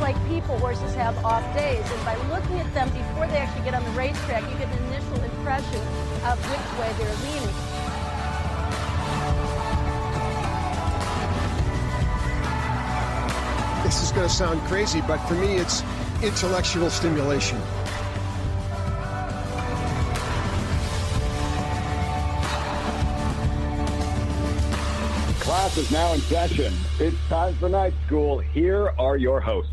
like people, horses have off days, and by looking at them before they actually get on the racetrack, you get an initial impression of which way they're leaning. This is going to sound crazy, but for me, it's intellectual stimulation. Class is now in session. It's time for night school. Here are your hosts.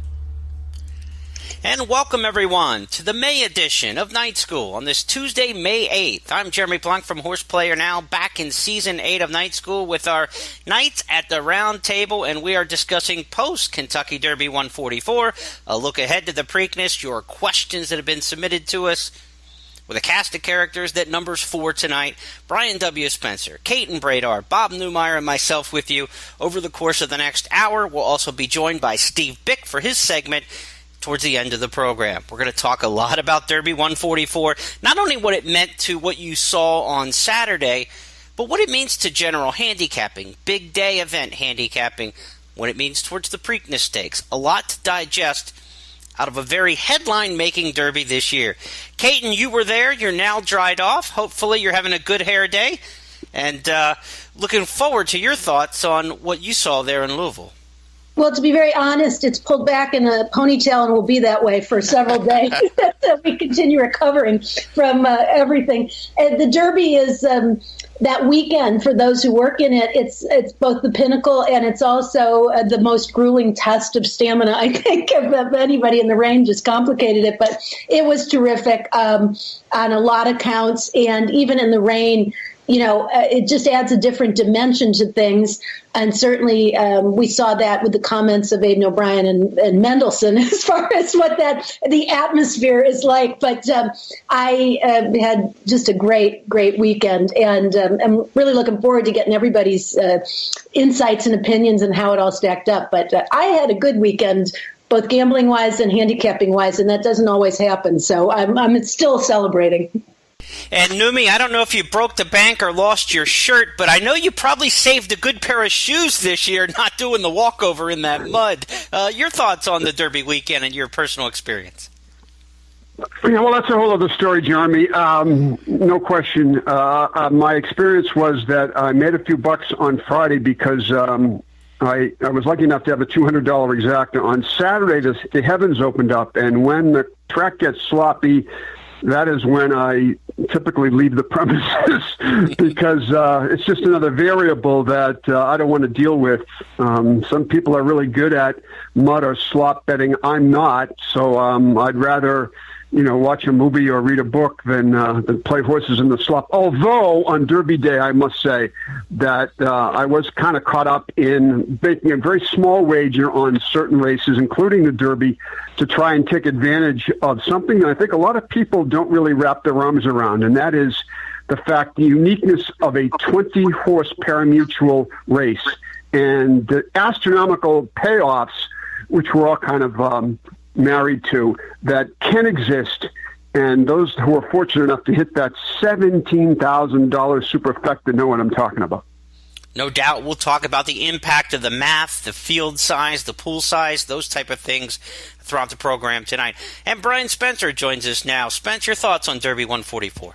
And welcome, everyone, to the May edition of Night School on this Tuesday, May 8th. I'm Jeremy Plonk from Horse Player Now, back in Season 8 of Night School with our Knights at the Round Table, and we are discussing post-Kentucky Derby 144, a look ahead to the Preakness, your questions that have been submitted to us, with a cast of characters that numbers 4 tonight. Brian W. Spencer, Caton Bredar, Bob Neumeier, and myself with you over the course of the next hour. We'll also be joined by Steve Byk for his segment towards the end of the program. We're going to talk a lot about Derby 144, not only what it meant to what you saw on Saturday, but what it means to general handicapping, big day event handicapping, what it means towards the Preakness Stakes. A lot to digest out of a very headline-making Derby this year. Caton, you were there. You're now dried off. Hopefully you're having a good hair day. And looking forward to your thoughts on what you saw there in Louisville. Well, to be very honest, it's pulled back in a ponytail and will be that way for several days until we continue recovering from everything. And the Derby is that weekend for those who work in it. It's both the pinnacle and it's also the most grueling test of stamina, I think, of anybody in the range. Has complicated it, but it was terrific on a lot of counts, and even in the rain. You know, it just adds a different dimension to things. And certainly we saw that with the comments of Aidan O'Brien and Mendelssohn as far as what the atmosphere is like. But I had just a great weekend. And I'm really looking forward to getting everybody's insights and opinions and how it all stacked up. But I had a good weekend, both gambling-wise and handicapping-wise, and that doesn't always happen. So I'm still celebrating. And Numi, I don't know if you broke the bank or lost your shirt, but I know you probably saved a good pair of shoes this year not doing the walkover in that mud. Your thoughts on the Derby weekend and your personal experience? Yeah, well, that's a whole other story, Jeremy. No question. My experience was that I made a few bucks on Friday because I was lucky enough to have a $200 exacta. On Saturday, the heavens opened up, and when the track gets sloppy, that is when I typically leave the premises because it's just another variable that I don't want to deal with. Some people are really good at mud or slop betting. I'm not, so I'd rather watch a movie or read a book than play horses in the slop. Although on Derby Day, I must say that I was kind of caught up in making a very small wager on certain races, including the Derby, to try and take advantage of something that I think a lot of people don't really wrap their arms around, and that is the fact, the uniqueness of a 20-horse parimutuel race and the astronomical payoffs, which we're all kind of married to, that can exist. And those who are fortunate enough to hit that $17,000 superfecta know what I'm talking about. No doubt. We'll talk about the impact of the math, the field size, the pool size, those type of things throughout the program tonight. And Brian Spencer joins us now. Spence, your thoughts on Derby 144?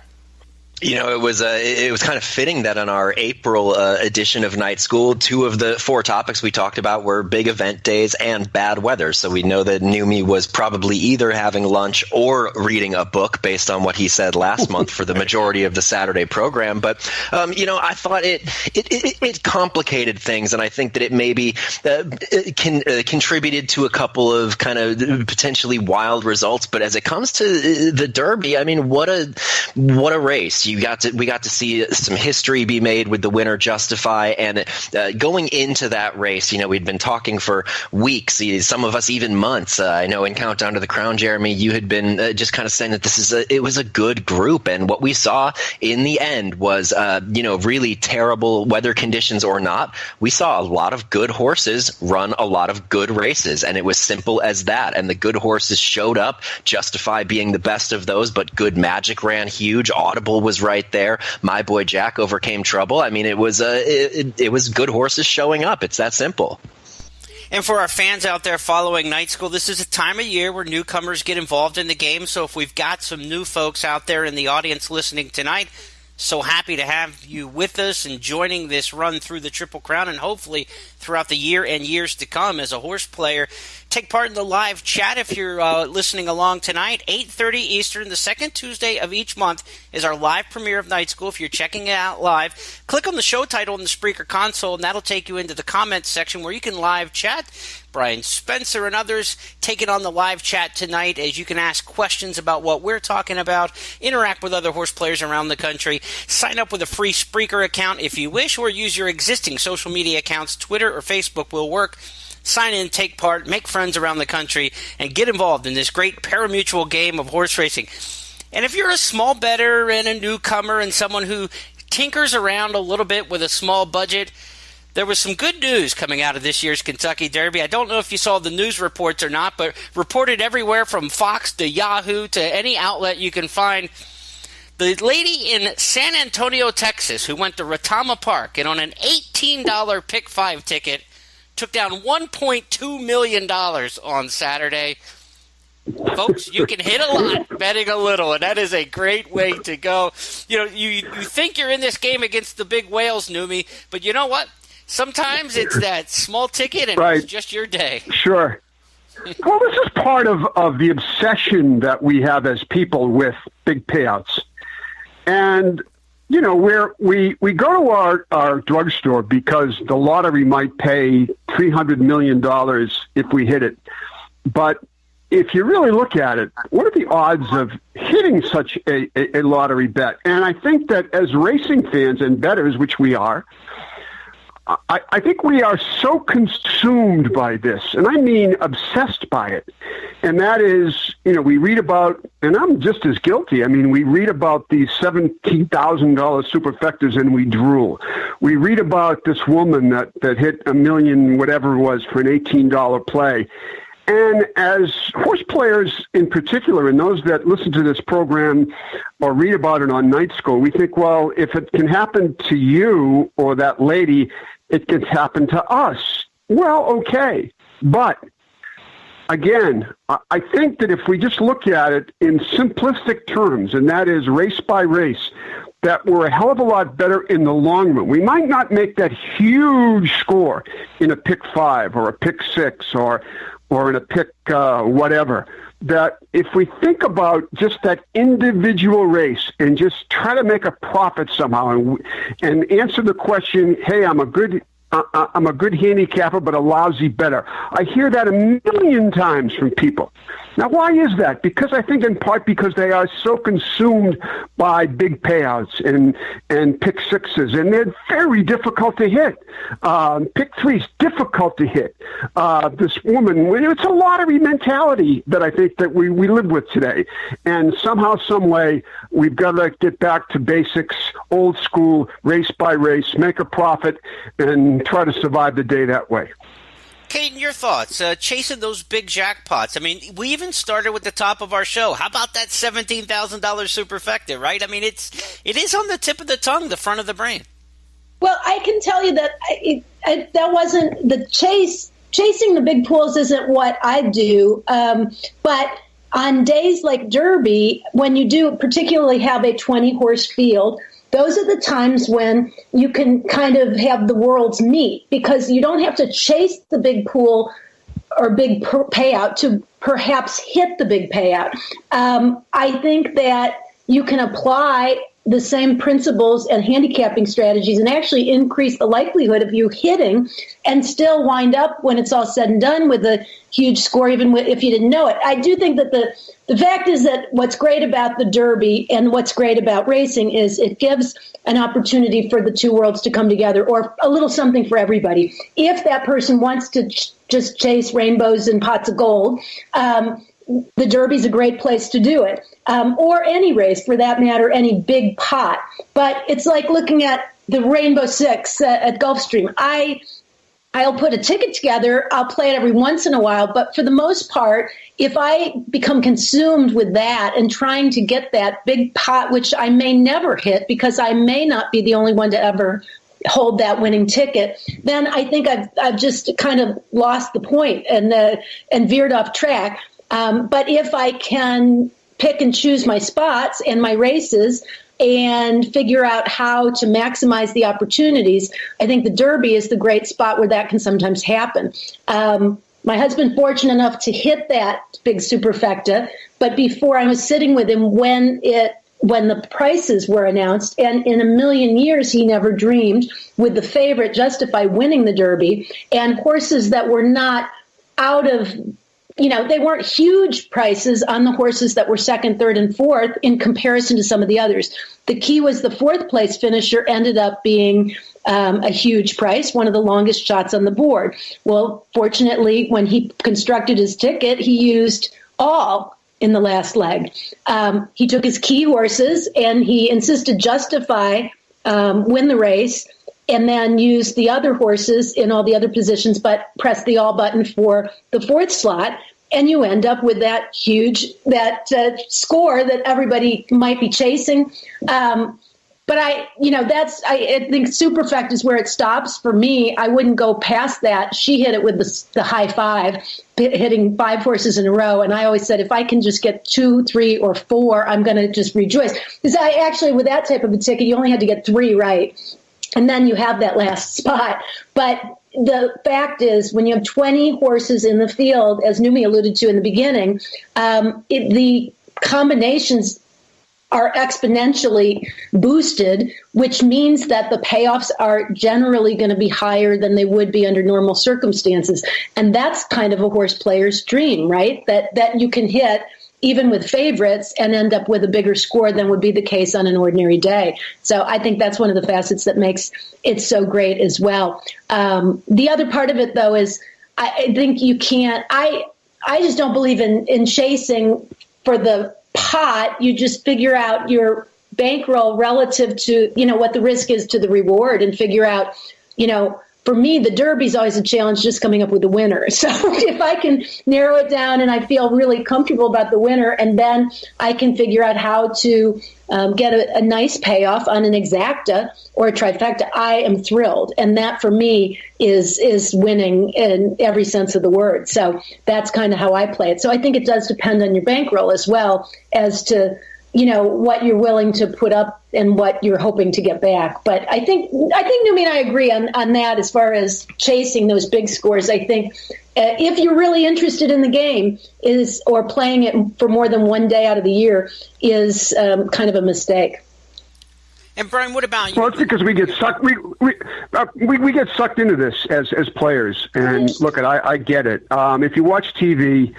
It was kind of fitting that on our April edition of Night School, 2 of the 4 topics we talked about were big event days and bad weather. So we know that Numi was probably either having lunch or reading a book based on what he said last month for the majority of the Saturday program. But, I thought it complicated things, and I think that it maybe contributed to a couple of kind of potentially wild results. But as it comes to the Derby, I mean, what a race. We got to see some history be made with the winner Justify, and going into that race, we'd been talking for weeks, some of us even months. I know in Countdown to the Crown, Jeremy, you had been just kind of saying that it was a good group, and what we saw in the end was, really terrible weather conditions or not, we saw a lot of good horses run a lot of good races, and it was simple as that. And the good horses showed up, Justify being the best of those, but Good Magic ran huge. Audible was right there. My Boy Jack overcame trouble. I mean, it was good horses showing up. It's that simple. And for our fans out there following Night School, this is a time of year where newcomers get involved in the game. So if we've got some new folks out there in the audience listening tonight, so happy to have you with us and joining this run through the Triple Crown and hopefully throughout the year and years to come as a horse player. Take part in the live chat if you're listening along tonight. 8:30 Eastern, the second Tuesday of each month, is our live premiere of Night School. If you're checking it out live, click on the show title in the Spreaker console, and that'll take you into the comments section where you can live chat. Brian Spencer and others taking on the live chat tonight as you can ask questions about what we're talking about, interact with other horse players around the country, sign up with a free Spreaker account if you wish, or use your existing social media accounts. Twitter or Facebook will work. Sign in, take part, make friends around the country, and get involved in this great parimutuel game of horse racing. And if you're a small bettor and a newcomer and someone who tinkers around a little bit with a small budget, there was some good news coming out of this year's Kentucky Derby. I don't know if you saw the news reports or not, but reported everywhere from Fox to Yahoo to any outlet you can find. The lady in San Antonio, Texas, who went to Retama Park and on an $18 Pick 5 ticket took down $1.2 million on Saturday. Folks, you can hit a lot betting a little, and that is a great way to go. You know, you think you're in this game against the big whales, Neumeier, but you know what? Sometimes it's that small ticket, and It's just your day. Sure. Well, this is part of the obsession that we have as people with big payouts. And, you know, we go to our drugstore because the lottery might pay $300 million if we hit it. But if you really look at it, what are the odds of hitting such a lottery bet? And I think that as racing fans and bettors, which we are, I think we are so consumed by this, and I mean obsessed by it. And that is, you know, we read about, and I'm just as guilty. I mean, we read about these $17,000 superfectas and we drool. We read about this woman that hit $1 million, whatever it was, for an $18 play. And as horse players in particular, and those that listen to this program or read about it on Night School, we think, well, if it can happen to you or that lady, it can happen to us. Well, okay. But again, I think that if we just look at it in simplistic terms, and that is race by race, that we're a hell of a lot better in the long run. We might not make that huge score in a pick 5 or a pick 6 or in a pick whatever, that if we think about just that individual race and just try to make a profit somehow and answer the question, hey, I'm a good handicapper, but a lousy bettor. I hear that a million times from people. Now, why is that? Because I think in part because they are so consumed by big payouts and pick 6s, and they're very difficult to hit. Pick 3's difficult to hit. This woman, it's a lottery mentality that I think that we live with today. And somehow, some way, we've got to get back to basics, old school, race by race, make a profit, and try to survive the day that way. Caton, your thoughts, chasing those big jackpots. I mean, we even started with the top of our show. How about that $17,000 superfecta, right? I mean, it is on the tip of the tongue, the front of the brain. Well, I can tell you that that wasn't the chasing the big pools isn't what I do. But on days like Derby, when you do particularly have a 20-horse field, those are the times when you can kind of have the worlds meet, because you don't have to chase the big pool or big payout to perhaps hit the big payout. I think that you can apply the same principles and handicapping strategies and actually increase the likelihood of you hitting and still wind up, when it's all said and done, with a huge score, even if you didn't know it. I do think that the fact is that what's great about the Derby and what's great about racing is it gives an opportunity for the two worlds to come together, or a little something for everybody. If that person wants to just chase rainbows and pots of gold, the Derby's a great place to do it, or any race for that matter, any big pot. But it's like looking at the Rainbow Six at Gulfstream. I'll put a ticket together, I'll play it every once in a while, but for the most part, if I become consumed with that and trying to get that big pot, which I may never hit because I may not be the only one to ever hold that winning ticket, then I think I've just kind of lost the point and veered off track. But if I can pick and choose my spots and my races and figure out how to maximize the opportunities, I think the Derby is the great spot where that can sometimes happen. My husband fortunate enough to hit that big superfecta, but before I was sitting with him when the prices were announced, and in a million years he never dreamed with the favorite Justify winning the Derby, and horses that were not out of, they weren't huge prices on the horses that were second, third, and fourth in comparison to some of the others. The key was the fourth place finisher ended up being a huge price, one of the longest shots on the board. Well, fortunately, when he constructed his ticket, he used all in the last leg. He took his key horses and he insisted Justify win the race, and then used the other horses in all the other positions, but pressed the all button for the fourth slot. And you end up with that huge, score that everybody might be chasing. But I think Superfect is where it stops for me. I wouldn't go past that. She hit it with the high five, hitting 5 horses in a row. And I always said, if I can just get 2, 3, or 4, I'm going to just rejoice. Because I actually, with that type of a ticket, you only had to get 3 right. And then you have that last spot. But the fact is, when you have 20 horses in the field, as Neumeier alluded to in the beginning, the combinations are exponentially boosted, which means that the payoffs are generally going to be higher than they would be under normal circumstances. And that's kind of a horse player's dream, right? That you can hit even with favorites and end up with a bigger score than would be the case on an ordinary day. So I think that's one of the facets that makes it so great as well. The other part of it, though, is I think you can't, I just don't believe in chasing for the pot. You just figure out your bankroll relative to, what the risk is to the reward, and figure out, for me, the Derby's always a challenge just coming up with the winner. So if I can narrow it down and I feel really comfortable about the winner, and then I can figure out how to get a nice payoff on an exacta or a trifecta, I am thrilled. And that for me is winning in every sense of the word. So that's kind of how I play it. So I think it does depend on your bankroll as well as to, what you're willing to put up and what you're hoping to get back. But I think Neumeier and I agree on that as far as chasing those big scores. I think if you're really interested in the game or playing it for more than one day out of the year is kind of a mistake. And Brian, what about you? Well, it's because we get sucked. We get sucked into this as players. And look, I get it. If you watch TV.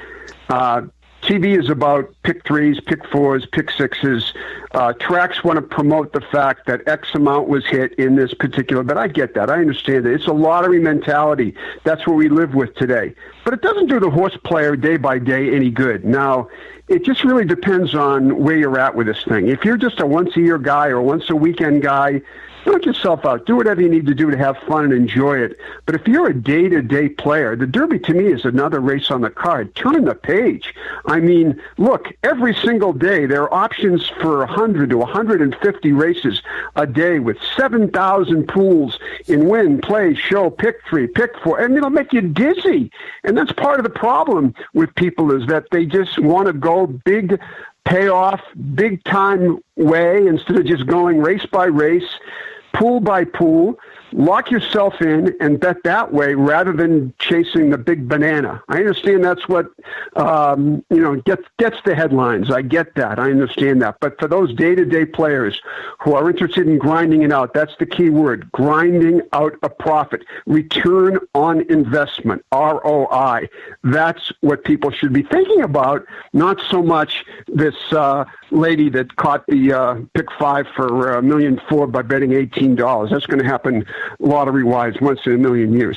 TV is about pick 3s, pick 4s, pick 6s. Tracks want to promote the fact that X amount was hit in this particular, but I get that. I understand it. It's a lottery mentality. That's what we live with today. But it doesn't do the horse player day by day any good. Now, it just really depends on where you're at with this thing. If you're just a once-a-year guy or once-a-weekend guy, knock yourself out. Do whatever you need to do to have fun and enjoy it. But if you're a day-to-day player, the Derby to me is another race on the card. Turn the page. I mean, look, every single day there are options for 100 to 150 races a day with 7,000 pools in win, play, show, pick 3, pick 4, and it'll make you dizzy. And that's part of the problem with people is that they just want to go big payoff, big time way instead of just going race by race, pool by pool. Lock yourself in and bet that way rather than chasing the big banana. I understand that's what gets the headlines. I get that. I understand that. But for those day-to-day players who are interested in grinding it out, that's the key word, grinding out a profit. Return on investment, ROI. That's what people should be thinking about, not so much this lady that caught the pick 5 for $1.4 million by betting $18. That's going to happen lottery-wise once in a million years.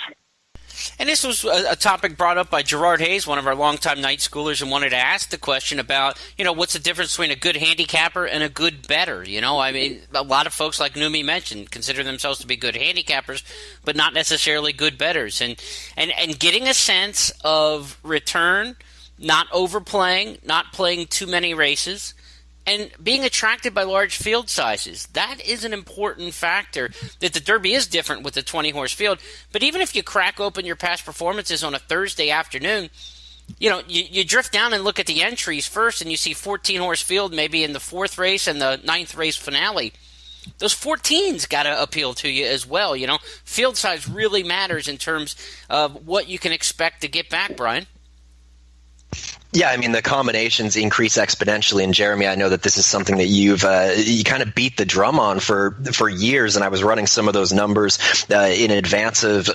And this was a topic brought up by Gerard Hayes, one of our longtime night schoolers, and wanted to ask the question about, what's the difference between a good handicapper and a good bettor? I mean, a lot of folks, like Neumeier mentioned, consider themselves to be good handicappers, but not necessarily good bettors. And getting a sense of return, not overplaying, not playing too many races, And being attracted by large field sizes, that is an important factor. That the Derby is different with the 20-horse field. But even if you crack open your past performances on a Thursday afternoon, you drift down and look at the entries first, and you see 14-horse field maybe in the 4th race and the 9th race finale. Those 14s got to appeal to you as well. Field size really matters in terms of what you can expect to get back, Brian. Yeah, I mean, the combinations increase exponentially. And Jeremy, I know that this is something that you kind of beat the drum on for years. And I was running some of those numbers in advance of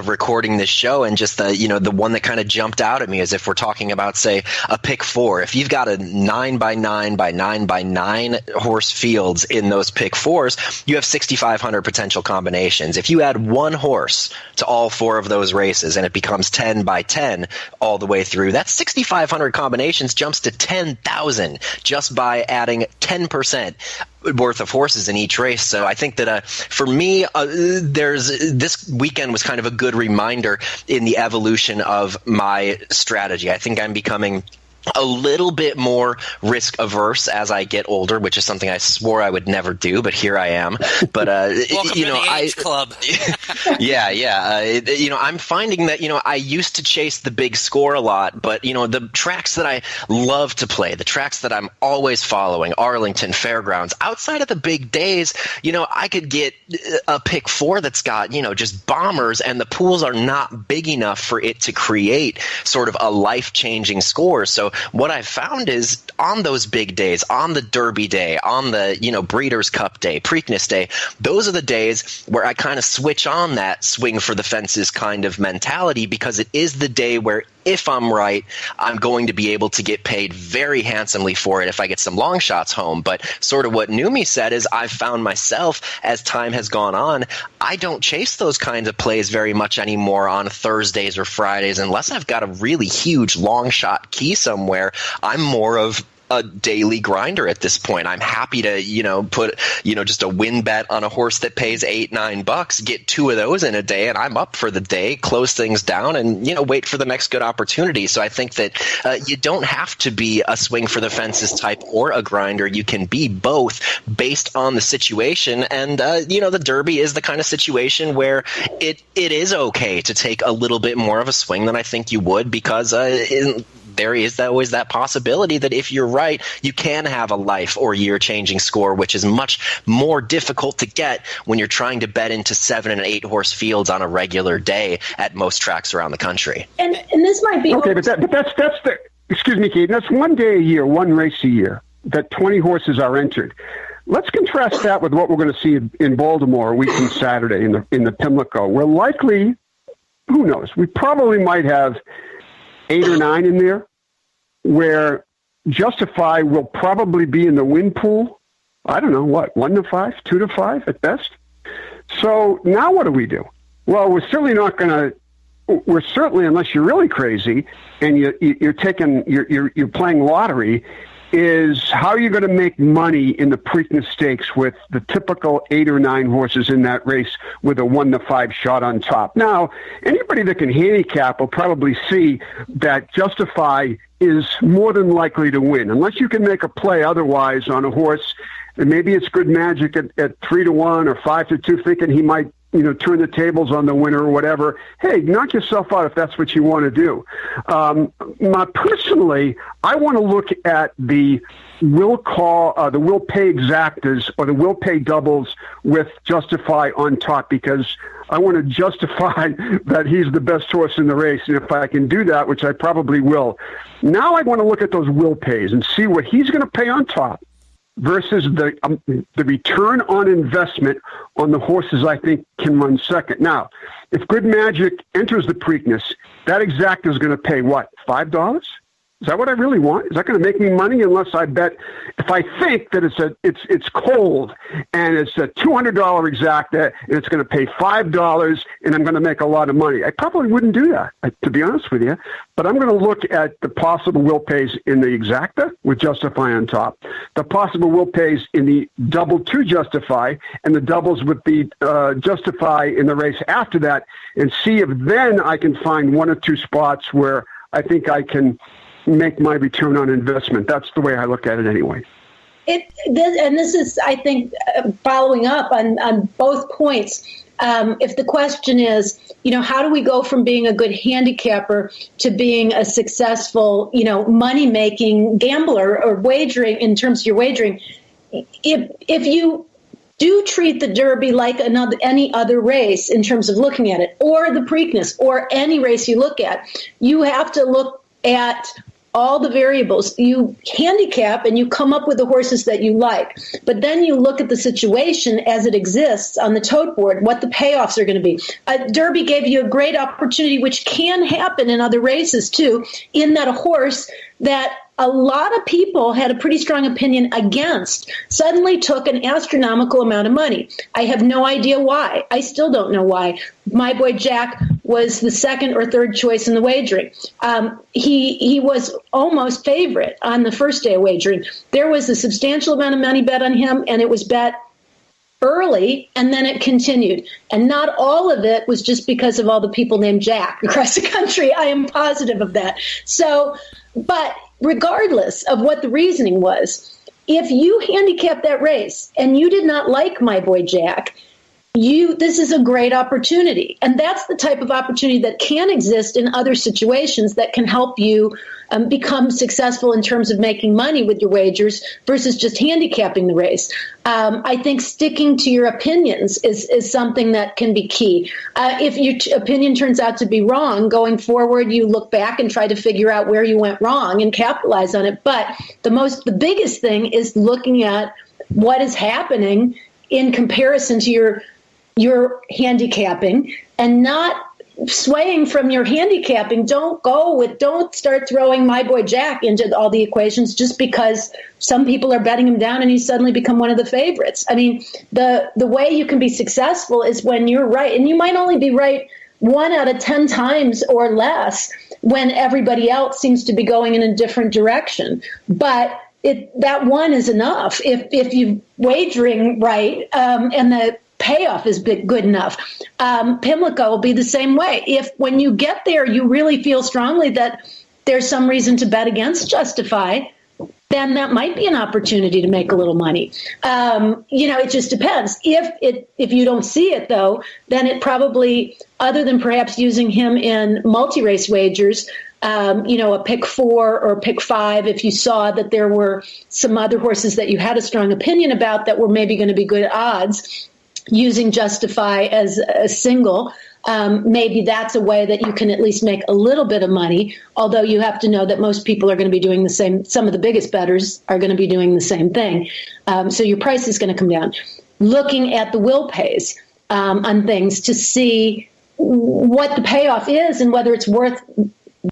recording this show. And just the one that kind of jumped out at me is if we're talking about, say, a pick 4, if you've got a 9x9 by 9x9 horse fields in those pick 4s, you have 6,500 potential combinations. If you add one horse to all 4 of those races and it becomes 10x10 all the way through, that's 6,500 combinations jumps to 10,000 just by adding 10% worth of horses in each race. So I think that for me, this weekend was kind of a good reminder in the evolution of my strategy. I think I'm becoming a little bit more risk averse as I get older, which is something I swore I would never do, but here I am. But welcome to the age club. I'm finding that I used to chase the big score a lot, but the tracks that I love to play, the tracks that I'm always following, Arlington, Fairgrounds, outside of the big days, I could get a pick 4 that's got just bombers, and the pools are not big enough for it to create sort of a life-changing score. So what I've found is on those big days, on the Derby day, on the Breeders' Cup day, Preakness day, those are the days where I kind of switch on that swing for the fences kind of mentality, because it is the day where if I'm right, I'm going to be able to get paid very handsomely for it if I get some long shots home. But sort of what Neumeier said is I've found myself, as time has gone on, I don't chase those kinds of plays very much anymore on Thursdays or Fridays unless I've got a really huge long shot key somewhere. I'm more of a daily grinder at this point. I'm happy to, put, just a win bet on a horse that pays $8-9, get 2 of those in a day, and I'm up for the day, close things down, and, wait for the next good opportunity. So I think that you don't have to be a swing for the fences type or a grinder. You can be both based on the situation. And, the Derby is the kind of situation where it is okay to take a little bit more of a swing than I think you would, because there is always that possibility that if you're right, you can have a life or year-changing score, which is much more difficult to get when you're trying to bet into 7 and 8 horse fields on a regular day at most tracks around the country. And this might be okay, but that's the excuse me, Caton. That's one day a year, one race a year that 20 horses are entered. Let's contrast that with what we're going to see in Baltimore a week from Saturday in the Pimlico. We're likely, who knows? We probably might have 8 or 9 in there, where Justify will probably be in the win pool. I don't know, 1-5, 2-5 at best. So now what do we do? Well, we're certainly not going to. We're certainly, unless you're really crazy and you're playing lottery, is how are you going to make money in the Preakness Stakes with the typical 8 or 9 horses in that race with a 1-5 shot on top? Now, anybody that can handicap will probably see that Justify is more than likely to win, unless you can make a play otherwise on a horse. And maybe it's good magic at 3-1 or 5-2, thinking he might turn the tables on the winner or whatever. Hey, knock yourself out if that's what you want to do. Personally, I want to look at the will pay exactas or the will pay doubles with Justify on top, because I want to justify that he's the best horse in the race. And if I can do that, which I probably will, now I want to look at those will pays and see what he's going to pay on top versus the return on investment on the horses I think can run second. Now, if Good Magic enters the Preakness, that exacta is going to pay what, $5? Is that what I really want? Is that going to make me money unless I bet? If I think that it's cold and it's a $200 exacta and it's going to pay $5 and I'm going to make a lot of money, I probably wouldn't do that, to be honest with you. But I'm going to look at the possible will pays in the exacta with Justify on top, the possible will pays in the double to Justify, and the doubles with the Justify in the race after that, and see if then I can find 1 or 2 spots where I think I can make my return on investment. That's the way I look at it anyway. This is, I think, following up on both points. If the question is, how do we go from being a good handicapper to being a successful, money-making gambler or wagering in terms of your wagering, if you do treat the Derby like any other race in terms of looking at it, or the Preakness, or any race you look at, you have to look at all the variables. You handicap and you come up with the horses that you like. But then you look at the situation as it exists on the tote board, what the payoffs are going to be. Derby gave you a great opportunity, which can happen in other races too, in that a horse that a lot of people had a pretty strong opinion against suddenly took an astronomical amount of money. I have no idea why. I still don't know why. My Boy Jack was the second or third choice in the wagering. He was almost favorite on the first day of wagering. There was a substantial amount of money bet on him, and it was bet early, and then it continued. And not all of it was just because of all the people named Jack across the country. I am positive of that. But regardless of what the reasoning was, if you handicap that race and you did not like My Boy Jack, this is a great opportunity. And that's the type of opportunity that can exist in other situations that can help you become successful in terms of making money with your wagers versus just handicapping the race. I think sticking to your opinions is something that can be key. If your opinion turns out to be wrong, going forward, you look back and try to figure out where you went wrong and capitalize on it. But the biggest thing is looking at what is happening in comparison to your handicapping and not swaying from your handicapping. Don't start throwing My Boy Jack into all the equations just because some people are betting him down and he's suddenly become one of the favorites. I mean, the way you can be successful is when you're right, and you might only be right 1 out of 10 times or less when everybody else seems to be going in a different direction. But that one is enough if you're wagering right, and the payoff is good enough. Pimlico will be the same way. If when you get there, you really feel strongly that there's some reason to bet against Justify, then that might be an opportunity to make a little money. It just depends. If you don't see it, though, then it probably, other than perhaps using him in multi-race wagers, a pick 4 or pick 5, if you saw that there were some other horses that you had a strong opinion about that were maybe going to be good odds, using Justify as a single, maybe that's a way that you can at least make a little bit of money, although you have to know that most people are going to be doing the same. Some of the biggest bettors are going to be doing the same thing. So your price is going to come down. Looking at the will pays on things to see what the payoff is and whether it's worth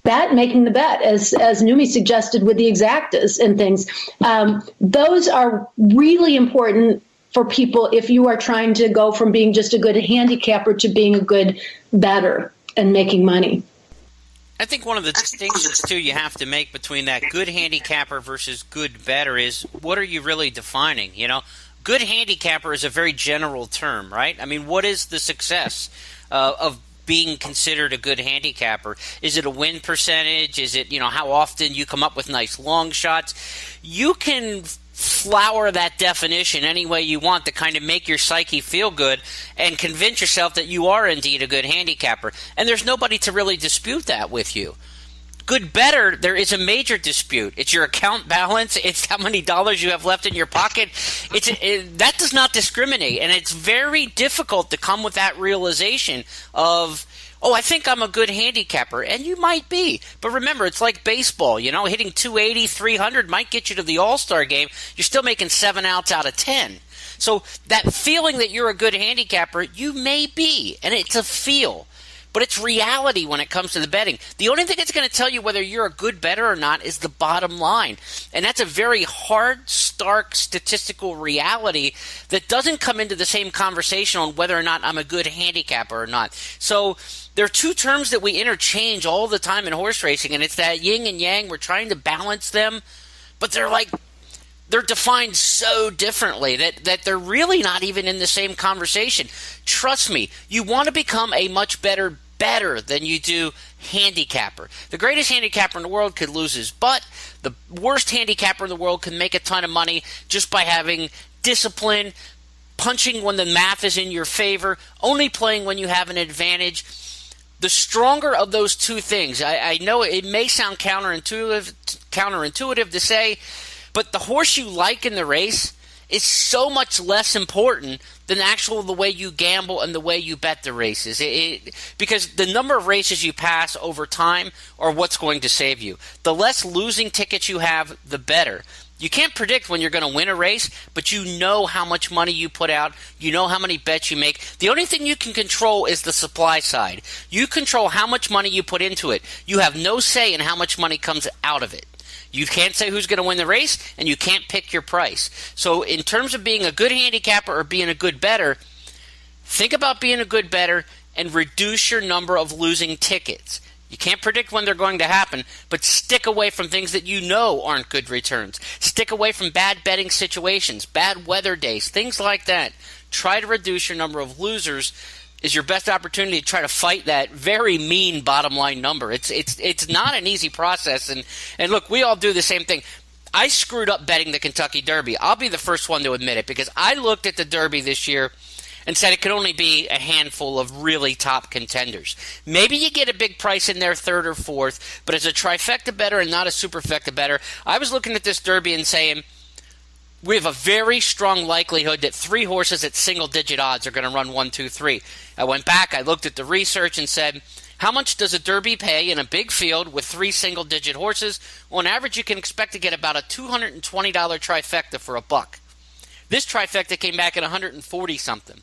making the bet, as Neumeier suggested with the exactas and things. Those are really important for people if you are trying to go from being just a good handicapper to being a good bettor and making money. I think one of the distinctions, too, you have to make between that good handicapper versus good bettor is what are you really defining? Good handicapper is a very general term, right? I mean, what is the success of being considered a good handicapper? Is it a win percentage? Is it, how often you come up with nice long shots? You can flower that definition any way you want to kind of make your psyche feel good and convince yourself that you are indeed a good handicapper. And there's nobody to really dispute that with you. Good bettor, there is a major dispute. It's your account balance. It's how many dollars you have left in your pocket. That does not discriminate. And it's very difficult to come with that realization of, I think I'm a good handicapper, and you might be. But remember, it's like baseball, hitting 280, 300 might get you to the All-Star game. You're still making 7 outs out of 10. So that feeling that you're a good handicapper, you may be, and it's a feel. But it's reality when it comes to the betting. The only thing that's going to tell you whether you're a good bettor or not is the bottom line. And that's a very hard, stark statistical reality that doesn't come into the same conversation on whether or not I'm a good handicapper or not. So there are two terms that we interchange all the time in horse racing, and it's that yin and yang. We're trying to balance them, but they're defined so differently that they're really not even in the same conversation. Trust me, you want to become a much better bettor than you do handicapper. The greatest handicapper in the world could lose his butt. The worst handicapper in the world can make a ton of money just by having discipline, punching when the math is in your favor, only playing when you have an advantage. The stronger of those two things, I know it may sound counterintuitive to say, but the horse you like in the race is so much less important than the way you gamble and the way you bet the races. Because the number of races you pass over time are what's going to save you. The less losing tickets you have, the better. You can't predict when you're going to win a race, but you know how much money you put out. You know how many bets you make. The only thing you can control is the supply side. You control how much money you put into it. You have no say in how much money comes out of it. You can't say who's going to win the race, and you can't pick your price. So in terms of being a good handicapper or being a good bettor, think about being a good bettor and reduce your number of losing tickets. You can't predict when they're going to happen, but stick away from things that you know aren't good returns. Stick away from bad betting situations, bad weather days, things like that. Try to reduce your number of losers is your best opportunity to try to fight that very mean bottom line number. It's not an easy process, and look, we all do the same thing. I screwed up betting the Kentucky Derby. I'll be the first one to admit it, because I looked at the Derby this year and said it could only be a handful of really top contenders. Maybe you get a big price in there, third or fourth, but as a trifecta bettor and not a superfecta bettor, I was looking at this Derby and saying, we have a very strong likelihood that 3 horses at single-digit odds are going to run 1, 2, 3. I went back, I looked at the research and said, how much does a Derby pay in a big field with 3 single-digit horses? Well, on average, you can expect to get about a $220 trifecta for $1. This trifecta came back at 140-something.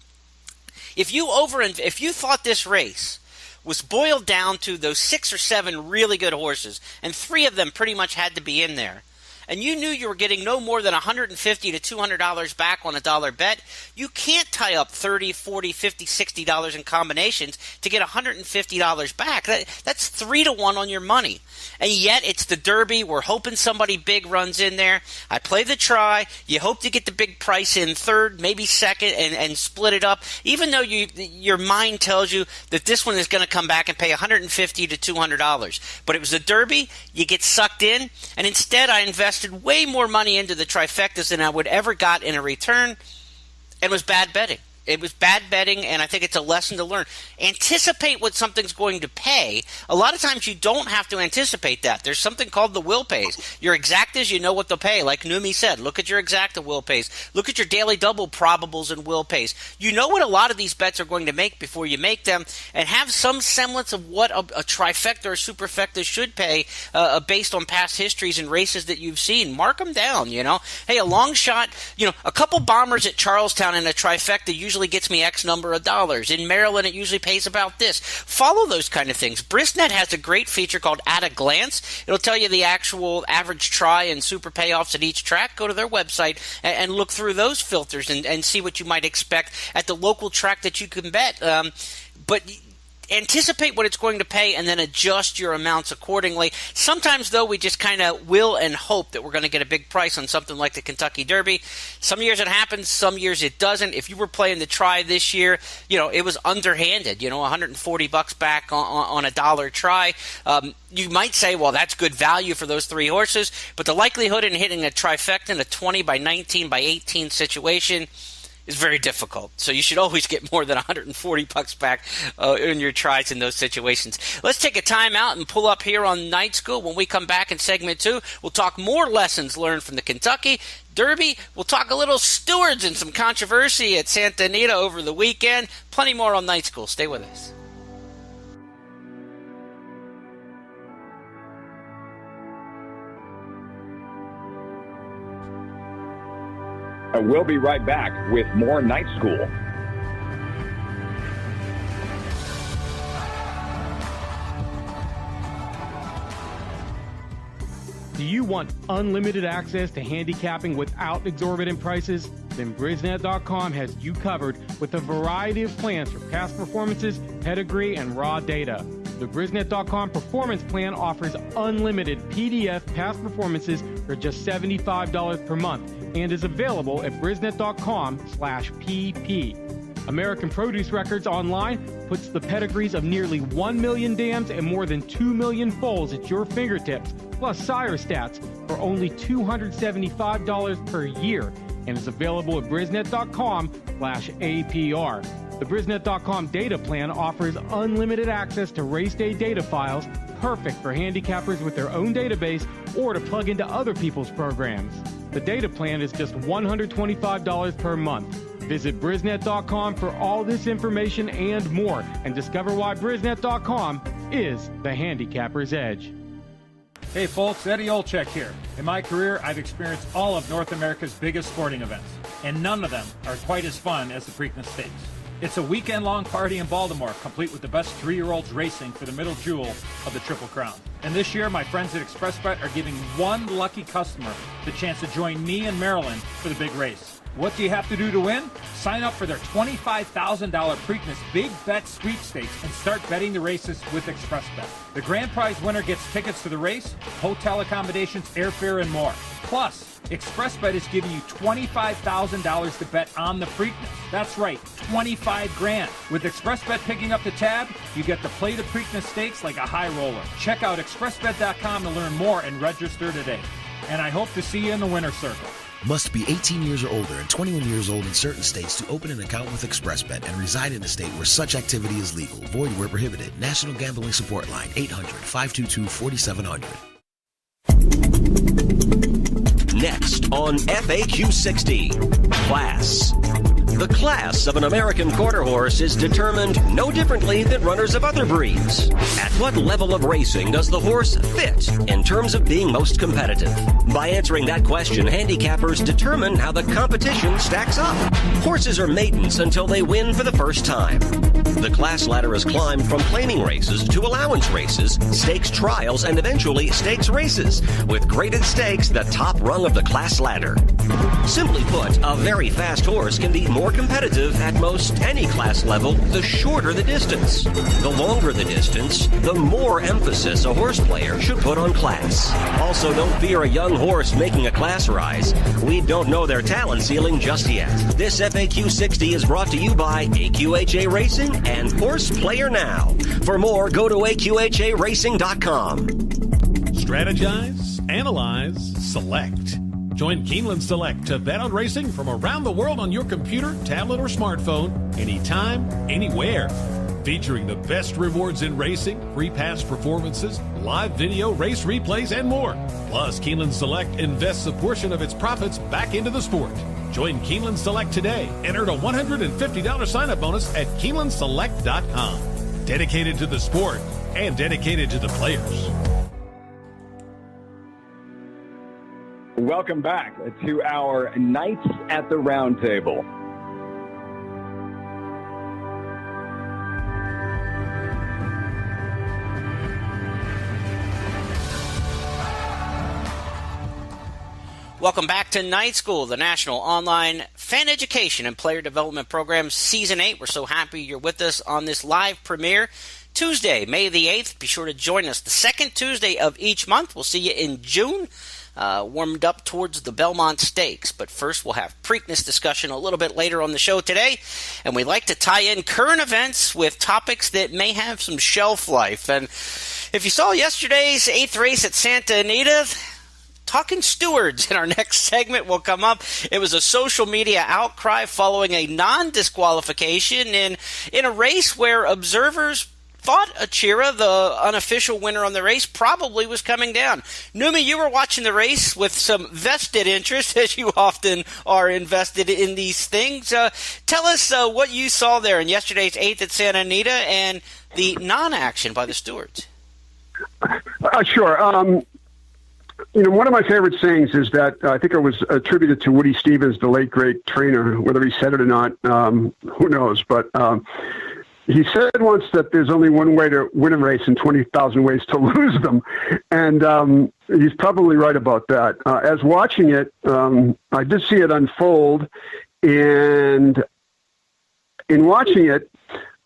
If you thought this race was boiled down to those 6 or 7 really good horses, and 3 of them pretty much had to be in there, and you knew you were getting no more than $150 to $200 back on a dollar bet, you can't tie up $30, $40, $50, $60 in combinations to get $150 back. That's 3 to 1 on your money. And yet it's the Derby. We're hoping somebody big runs in there. I play the try. You hope to get the big price in third, maybe second, and split it up, even though your mind tells you that this one is going to come back and pay $150 to $200. But it was the Derby. You get sucked in, and instead I invested way more money into the trifectas than I would ever got in a return, and it was bad betting. It was bad betting, and I think it's a lesson to learn. Anticipate what something's going to pay. A lot of times you don't have to anticipate that. There's something called the will pays. Your exactas, you know what they'll pay. Like Neumeier said, look at your exacta will pays. Look at your daily double probables and will pays. You know what a lot of these bets are going to make before you make them, and have some semblance of what a trifecta or superfecta should pay based on past histories and races that you've seen. Mark them down, you know. Hey, a long shot, a couple bombers at Charlestown in a trifecta usually gets me X number of dollars. In Maryland, it usually pays about this. Follow those kind of things. Brisnet has a great feature called At a Glance. It'll tell you the actual average try and super payoffs at each track. Go to their website and look through those filters and see what you might expect at the local track that you can bet. But anticipate what it's going to pay and then adjust your amounts accordingly. Sometimes, though, we just kind of will and hope that we're going to get a big price on something like the Kentucky Derby. Some years it happens, some years it doesn't. If you were playing the try this year, it was underhanded, $140 back on a dollar try. You might say, well, that's good value for those 3 horses, but the likelihood in hitting a trifecta in a 20 by 19 by 18 situation is very difficult. So you should always get more than $140 back in your tries in those situations. Let's take a time out and pull up here on Night School. When we come back in segment 2, we'll talk more lessons learned from the Kentucky Derby. We'll talk a little stewards and some controversy at Santa Anita over the weekend. Plenty more on Night School. Stay with us. And we'll be right back with more Night School. Do you want unlimited access to handicapping without exorbitant prices? Then Brisnet.com has you covered with a variety of plans for past performances, pedigree, and raw data. The Brisnet.com Performance Plan offers unlimited PDF past performances for just $75 per month and is available at Brisnet.com/PP. American Produce Records Online puts the pedigrees of nearly 1 million dams and more than 2 million foals at your fingertips, plus sire stats for only $275 per year, and is available at brisnet.com/APR. The Brisnet.com data plan offers unlimited access to race day data files, perfect for handicappers with their own database or to plug into other people's programs. The data plan is just $125 per month. Visit Brisnet.com for all this information and more, and discover why Brisnet.com is the handicapper's edge. Hey folks, Eddie Olczyk here. In my career, I've experienced all of North America's biggest sporting events, and none of them are quite as fun as the Preakness Stakes. It's a weekend-long party in Baltimore, complete with the best 3-year-olds racing for the middle jewel of the Triple Crown. And this year, my friends at ExpressBet are giving one lucky customer the chance to join me and Marilyn for the big race. What do you have to do to win? Sign up for their $25,000 Preakness Big Bet Sweepstakes and start betting the races with ExpressBet. The grand prize winner gets tickets to the race, hotel accommodations, airfare, and more. Plus, ExpressBet is giving you $25,000 to bet on the Preakness. That's right, $25 grand. With ExpressBet picking up the tab, you get to play the Preakness Stakes like a high roller. Check out expressbet.com to learn more and register today. And I hope to see you in the winner's circle. Must be 18 years or older and 21 years old in certain states to open an account with ExpressBet and reside in a state where such activity is legal. Void where prohibited. National Gambling Support Line, 800-522-4700. Next on FAQ 60, class. The class of an American quarter horse is determined no differently than runners of other breeds. At what level of racing does the horse fit in terms of being most competitive? By answering that question, handicappers determine how the competition stacks up. Horses are maidens until they win for the first time. The class ladder is climbed from claiming races to allowance races, stakes trials, and eventually stakes races, with graded stakes the top rung of the class ladder. Simply put, a very fast horse can be more competitive at most any class level the shorter the distance. The longer the distance, the more emphasis a horse player should put on class. Also, don't fear a young horse making a class rise. We don't know their talent ceiling just yet. This FAQ 60 is brought to you by AQHA Racing and Horse Player Now. For more, go to AQHARacing.com. Strategize, analyze, select. Join Keeneland Select to bet on racing from around the world on your computer, tablet, or smartphone, anytime, anywhere. Featuring the best rewards in racing, free past performances, live video, race replays, and more. Plus, Keeneland Select invests a portion of its profits back into the sport. Join Keeneland Select today and earn a $150 sign-up bonus at KeenelandSelect.com. Dedicated to the sport and dedicated to the players. Welcome back to our Knights at the Round Table. Welcome back to Night School, the National Online Fan Education and Player Development Program, Season 8. We're so happy you're with us on this live premiere. Tuesday, May the 8th. Be sure to join us the second Tuesday of each month. We'll see you in June. Warmed up towards the Belmont Stakes. But first, we'll have Preakness discussion a little bit later on the show today. And we like to tie in current events with topics that may have some shelf life. And if you saw yesterday's 8th race at Santa Anita, talking stewards in our next segment will come up. It was a social media outcry following a non-disqualification in a race where observers thought Achira, the unofficial winner on the race, probably was coming down. Neumeier, you were watching the race with some vested interest, as you often are invested in these things. Tell us what you saw there in yesterday's 8th at Santa Anita and the non-action by the stewards. Sure. One of my favorite sayings is that I think it was attributed to Woody Stevens, the late great trainer. Whether he said it or not, who knows? But he said once that there's only one way to win a race and 20,000 ways to lose them. And he's probably right about that. As watching it, I did see it unfold. And in watching it,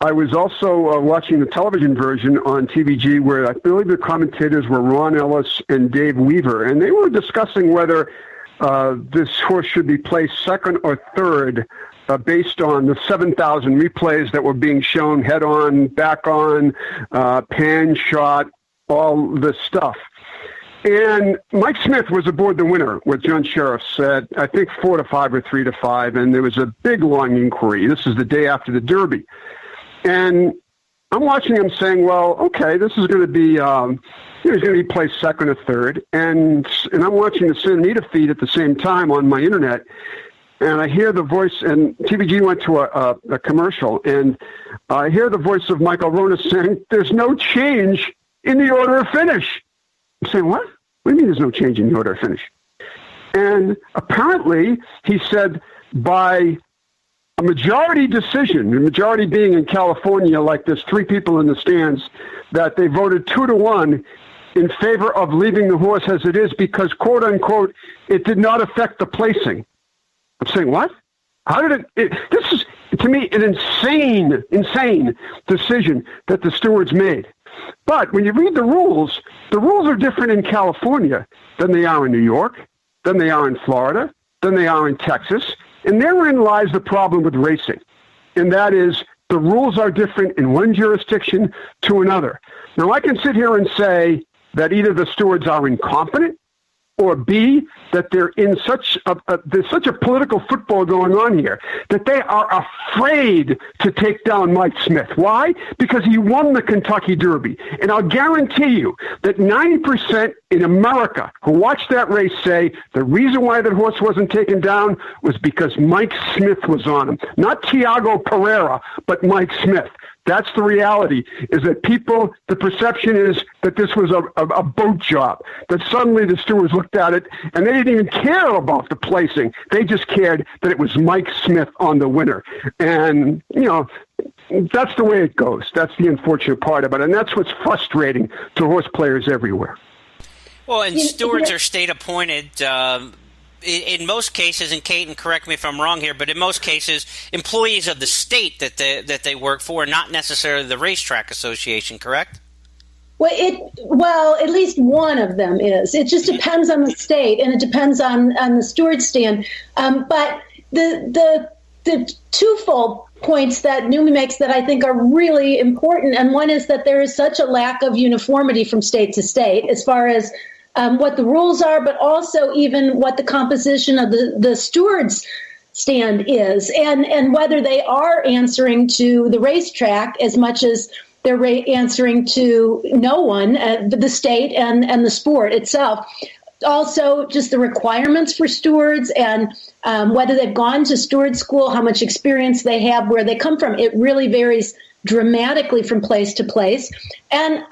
I was also watching the television version on TVG where I believe the commentators were Ron Ellis and Dave Weaver. And they were discussing whether this horse should be placed second or third based on the 7,000 replays that were being shown head on, back on, pan shot, all this stuff. And Mike Smith was aboard the winner with John Sheriffs at, I think, 4-5 or 3-5, and there was a big, long inquiry. This is the day after the Derby. And I'm watching him saying, well, okay, this is going to be, he's going to be placed second or third. And I'm watching the Santa Anita feed at the same time on my internet, and I hear the voice, and TVG went to a commercial, and I hear the voice of Michael Ronas saying, there's no change in the order of finish. I'm saying, what? What do you mean there's no change in the order of finish? And apparently, he said, by a majority decision, the majority being in California, like there's 3 people in the stands, that they voted 2-1 in favor of leaving the horse as it is because, quote unquote, it did not affect the placing. I'm saying, what? How did it this is, to me, an insane decision that the stewards made. But when you read the rules are different in California than they are in New York, than they are in Florida, than they are in Texas. And therein lies the problem with racing. And that is the rules are different in one jurisdiction to another. Now, I can sit here and say that either the stewards are incompetent or B, that they're in there's such a political football going on here that they are afraid to take down Mike Smith. Why? Because he won the Kentucky Derby. And I'll guarantee you that 90% in America who watched that race say the reason why that horse wasn't taken down was because Mike Smith was on him. Not Tiago Pereira, but Mike Smith. That's the reality, is that the perception is that this was a boat job, that suddenly the stewards looked at it and they didn't even care about the placing. They just cared that it was Mike Smith on the winner. And, that's the way it goes. That's the unfortunate part of it. And that's what's frustrating to horse players everywhere. Well, and stewards are state appointed, in most cases, and Caton, correct me if I'm wrong here, but in most cases, employees of the state that they work for, not necessarily the racetrack association, correct? Well, at least one of them is. It just depends on the state, and it depends on the steward stand. But the twofold points that Neumeier makes that I think are really important, and one is that there is such a lack of uniformity from state to state as far as what the rules are, but also even what the composition of the stewards stand is, and whether they are answering to the racetrack as much as they're answering to no one, the state and the sport itself. Also, just the requirements for stewards and whether they've gone to steward school, how much experience they have, where they come from. It really varies dramatically from place to place. And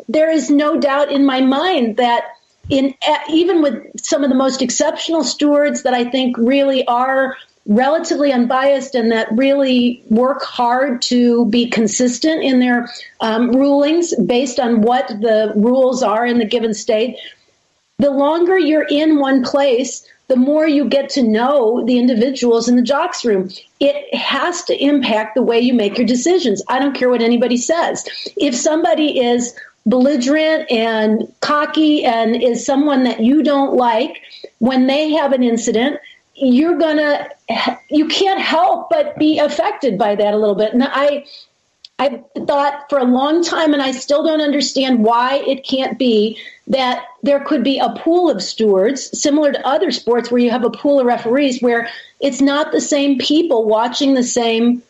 there is no doubt in my mind that even with some of the most exceptional stewards that I think really are relatively unbiased and that really work hard to be consistent in their rulings based on what the rules are in the given state, the longer you're in one place, the more you get to know the individuals in the jocks room. It has to impact the way you make your decisions. I don't care what anybody says. If somebody is belligerent and cocky and is someone that you don't like, when they have an incident, you can't help but be affected by that a little bit. And I thought for a long time, and I still don't understand why it can't be, that there could be a pool of stewards, similar to other sports where you have a pool of referees, where it's not the same people watching the same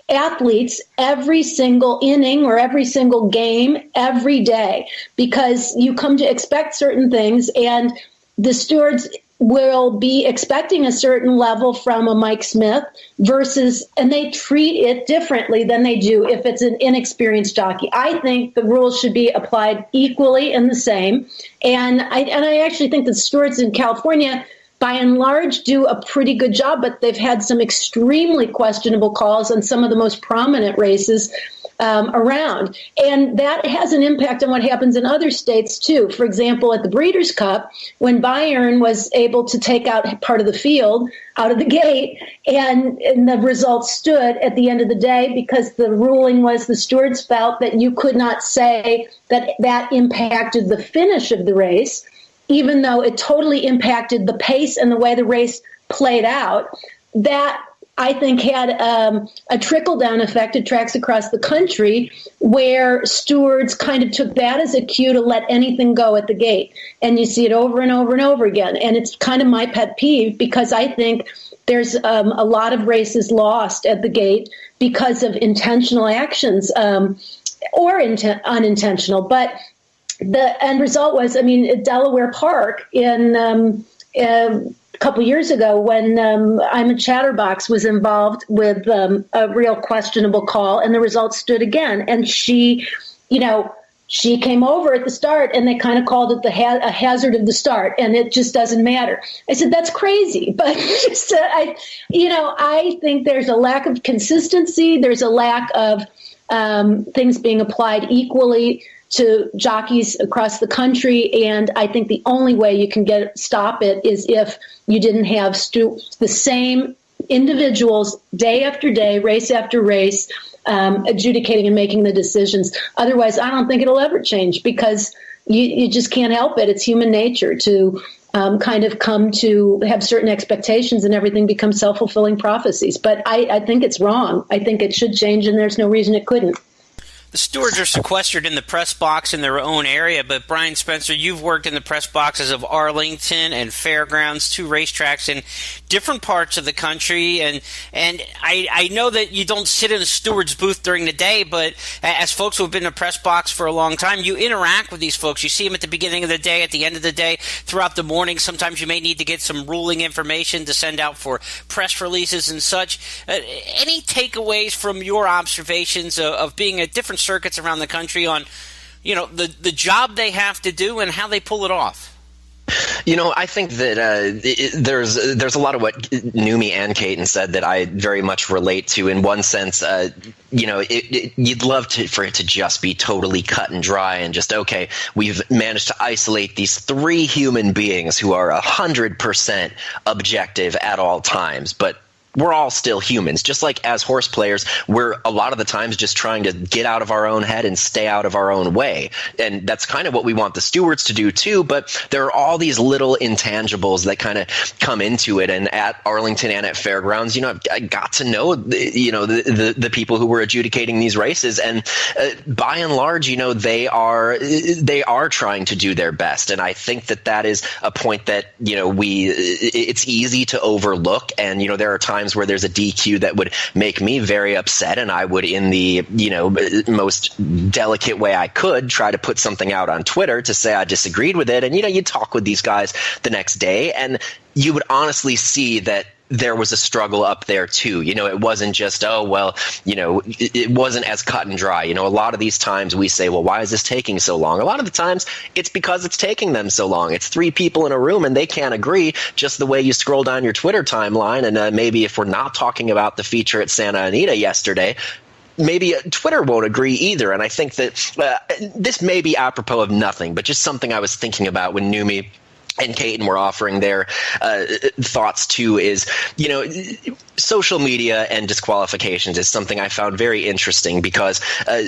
athletes every single inning or every single game every day, because you come to expect certain things, and the stewards will be expecting a certain level from a Mike Smith and they treat it differently than they do if it's an inexperienced jockey. I think the rules should be applied equally and the same. And I actually think the stewards in California, by and large, do a pretty good job, but they've had some extremely questionable calls on some of the most prominent races around. And that has an impact on what happens in other states, too. For example, at the Breeders' Cup, when Bayern was able to take out part of the field out of the gate, and the results stood at the end of the day because the ruling was the stewards felt that you could not say that impacted the finish of the race. even though it totally impacted the pace and the way the race played out, that I think had a trickle-down effect at tracks across the country where stewards kind of took that as a cue to let anything go at the gate. And you see it over and over and over again. And it's kind of my pet peeve because I think there's a lot of races lost at the gate because of intentional actions or unintentional. But the end result was, I mean, at Delaware Park in a couple years ago when I'm a Chatterbox was involved with a real questionable call, and the results stood again. And she came over at the start, and they kind of called it a hazard of the start, and it just doesn't matter. I said, that's crazy. But I think there's a lack of consistency. There's a lack of things being applied equally to jockeys across the country, and I think the only way you can stop it is if you didn't have the same individuals day after day, race after race, adjudicating and making the decisions. Otherwise, I don't think it'll ever change because you just can't help it. It's human nature to kind of come to have certain expectations and everything becomes self-fulfilling prophecies. But I think it's wrong. I think it should change, and there's no reason it couldn't. The stewards are sequestered in the press box in their own area, but Brian Spencer, you've worked in the press boxes of Arlington and Fairgrounds, 2 racetracks in different parts of the country, and I know that you don't sit in a steward's booth during the day, but as folks who have been in a press box for a long time, you interact with these folks. You see them at the beginning of the day, at the end of the day, throughout the morning. Sometimes you may need to get some ruling information to send out for press releases and such. Any takeaways from your observations of being at different circuits around the country on, the job they have to do and how they pull it off? I think that there's a lot of what Neumeier and Caton said that I very much relate to. In one sense, you'd love for it to just be totally cut and dry and just, okay, we've managed to isolate these 3 human beings who are 100% objective at all times, but we're all still humans. Just like as horse players, we're a lot of the times just trying to get out of our own head and stay out of our own way. And that's kind of what we want the stewards to do too. But there are all these little intangibles that kind of come into it. And at Arlington and at Fairgrounds, I got to know, the people who were adjudicating these races. And by and large, they are trying to do their best. And I think that is a point that, it's easy to overlook. And, there are times where there's a DQ that would make me very upset, and I would, in the most delicate way I could, try to put something out on Twitter to say I disagreed with it. And you talk with these guys the next day, and you would honestly see that there was a struggle up there too. It wasn't just, it wasn't as cut and dry. A lot of these times we say, well, why is this taking so long? A lot of the times it's because it's taking them so long. It's 3 people in a room and they can't agree, just the way you scroll down your Twitter timeline. And maybe if we're not talking about the feature at Santa Anita yesterday, maybe Twitter won't agree either. And I think that this may be apropos of nothing, but just something I was thinking about when Neumeier and Caton were offering their thoughts too is, social media and disqualifications is something I found very interesting because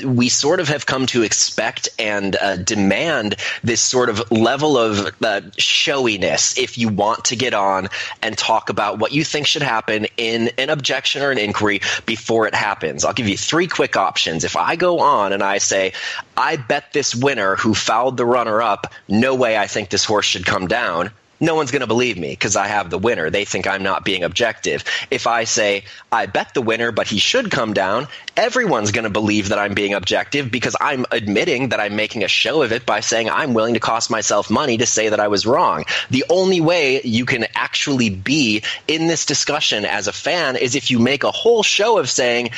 we sort of have come to expect and demand this sort of level of showiness if you want to get on and talk about what you think should happen in an objection or an inquiry before it happens. I'll give you 3 quick options. If I go on and I say, I bet this winner who fouled the runner-up, no way I think this horse should come down, no one's going to believe me because I have the winner. They think I'm not being objective. If I say, I bet the winner, but he should come down, everyone's going to believe that I'm being objective because I'm admitting that I'm making a show of it by saying I'm willing to cost myself money to say that I was wrong. The only way you can actually be in this discussion as a fan is if you make a whole show of saying,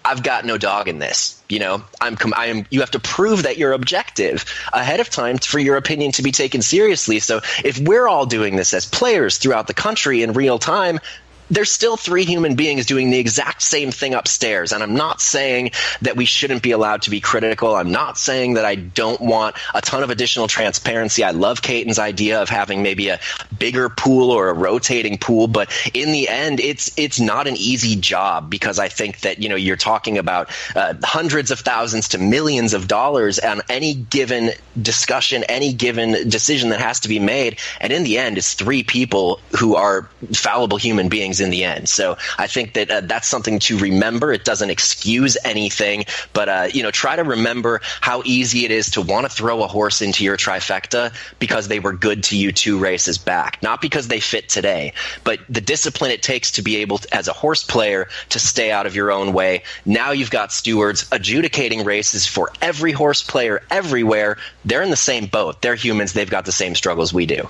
I've got no dog in this. You have to prove that you're objective ahead of time for your opinion to be taken seriously. So if we're all doing this as players throughout the country in real time, there's still 3 human beings doing the exact same thing upstairs. And I'm not saying that we shouldn't be allowed to be critical. I'm not saying that I don't want a ton of additional transparency. I love Caton's idea of having maybe a bigger pool or a rotating pool, but in the end, it's not an easy job, because I think that, you're talking about hundreds of thousands to millions of dollars on any given discussion, any given decision that has to be made. And in the end, it's 3 people who are fallible human beings in the end. So I think that that's something to remember. It doesn't excuse anything, but try to remember how easy it is to want to throw a horse into your trifecta because they were good to you 2 races back, not because they fit today, but the discipline it takes to be able to, as a horse player, to stay out of your own way. Now you've got stewards adjudicating races for every horse player everywhere. They're in the same boat. They're humans. They've got the same struggles we do.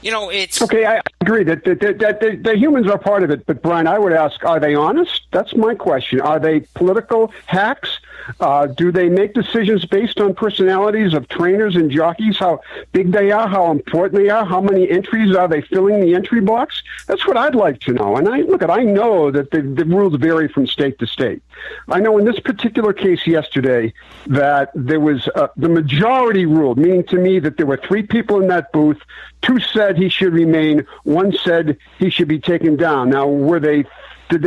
It's okay. I agree that the humans are part of it. But Brian, I would ask: are they honest? That's my question. Are they political hacks? Do they make decisions based on personalities of trainers and jockeys, how big they are, how important they are, how many entries are they filling the entry box? That's what I'd like to know. And I know that the rules vary from state to state. I know in this particular case yesterday that there was the majority ruled, meaning to me that there were 3 people in that booth. 2 said he should remain. 1 said he should be taken down. Now, did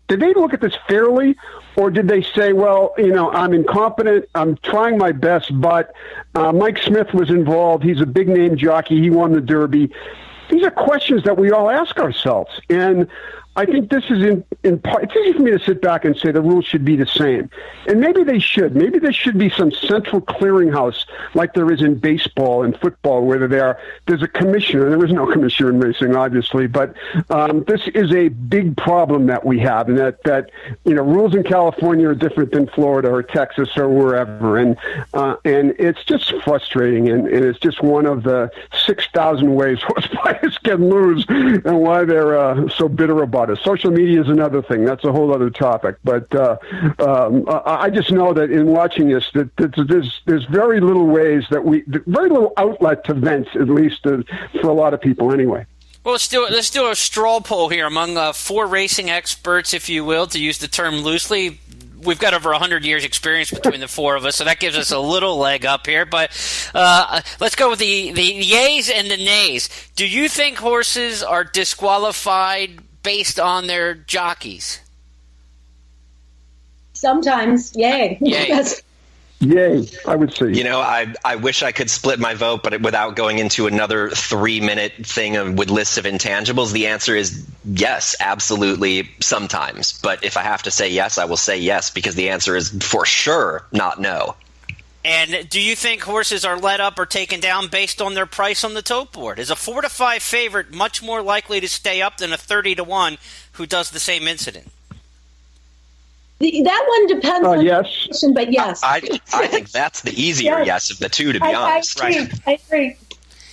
they look at this fairly, or did they say, well, I'm incompetent, I'm trying my best, but Mike Smith was involved, he's a big-name jockey, he won the Derby? These are questions that we all ask ourselves, and I think this is in part, it's easy for me to sit back and say the rules should be the same. And maybe they should. Maybe there should be some central clearinghouse like there is in baseball and football, where there's a commissioner. There is no commissioner in racing, obviously, but this is a big problem that we have, and that rules in California are different than Florida or Texas or wherever. And it's just frustrating, and it's just one of the 6,000 ways horse players can lose and why they're so bitter about it. Social media is another thing. That's a whole other topic. But I just know that in watching this, that there's very little ways very little outlet to vent, at least for a lot of people anyway. Well, let's do a straw poll here among 4 racing experts, if you will, to use the term loosely. We've got over 100 years experience between the 4 of us, so that gives us a little leg up here. But let's go with the yays and the nays. Do you think horses are disqualified based on their jockeys? Sometimes, yay. Yay. Yay, I would say. I wish I could split my vote, but without going into another 3-minute thing with lists of intangibles, the answer is yes, absolutely, sometimes. But if I have to say yes, I will say yes, because the answer is for sure not no. And do you think horses are let up or taken down based on their price on the tote board? Is a 4-5 favorite much more likely to stay up than a 30-1 who does the same incident? That one depends on yes. the position, but yes. I think that's the easier yes of the 2, to be honest. I agree.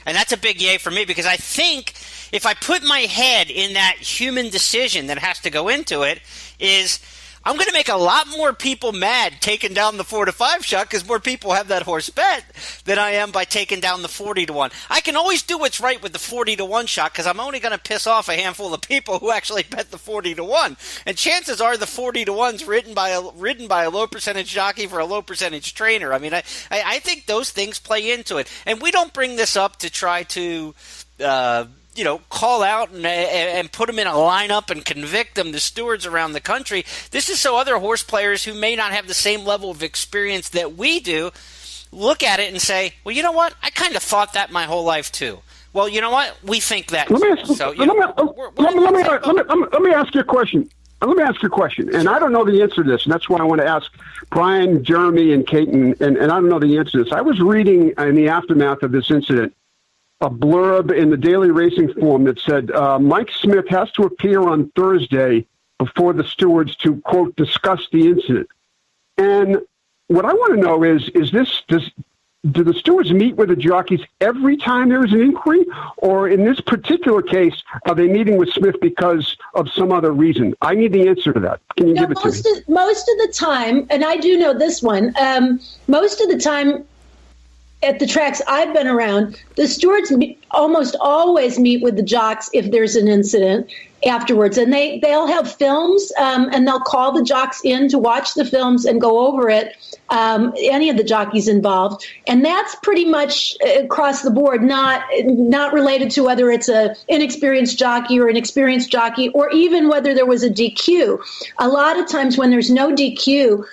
And that's a big yay for me, because I think if I put my head in that human decision that has to go into it, is I'm going to make a lot more people mad taking down the 4-5 shot, because more people have that horse bet than I am by taking down the 40-1. I can always do what's right with the 40-1 shot, because I'm only going to piss off a handful of people who actually bet the 40-1. And chances are the 40-1's ridden by a low percentage jockey for a low percentage trainer. I mean, I think those things play into it. And we don't bring this up to try to call out and put them in a lineup and convict them, the stewards around the country. This is so other horse players who may not have the same level of experience that we do look at it and say, well, you know what? I kind of thought that my whole life too. Well, you know what? We think that. Let me ask you a question. Let me ask you a question, and I don't know the answer to this, and that's why I want to ask Brian, Jeremy, and Caton, and I don't know the answer to this. I was reading in the aftermath of this incident a blurb in the Daily Racing Form that said Mike Smith has to appear on Thursday before the stewards to, quote, discuss the incident. And what I want to know is do the stewards meet with the jockeys every time there is an inquiry? Or in this particular case, are they meeting with Smith because of some other reason? I need the answer to that. Can you give it to me? Most of the time, and I do know this one, most of the time at the tracks I've been around, the stewards almost always meet with the jocks if there's an incident afterwards, and they'll have films, and they'll call the jocks in to watch the films and go over it, any of the jockeys involved, and that's pretty much across the board, not related to whether it's a inexperienced jockey or an experienced jockey, or even whether there was a DQ. A lot of times when there's no DQ,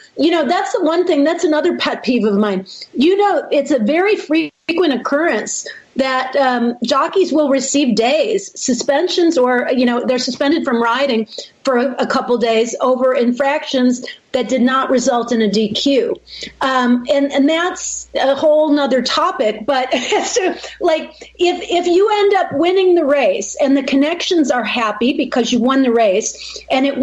that's the one thing, that's another pet peeve of mine. It's a very frequent occurrence that jockeys will receive days, suspensions, or, they're suspended from riding for a couple days over infractions that did not result in a DQ. And that's a whole nother topic. But so, if you end up winning the race and the connections are happy because you won the race and it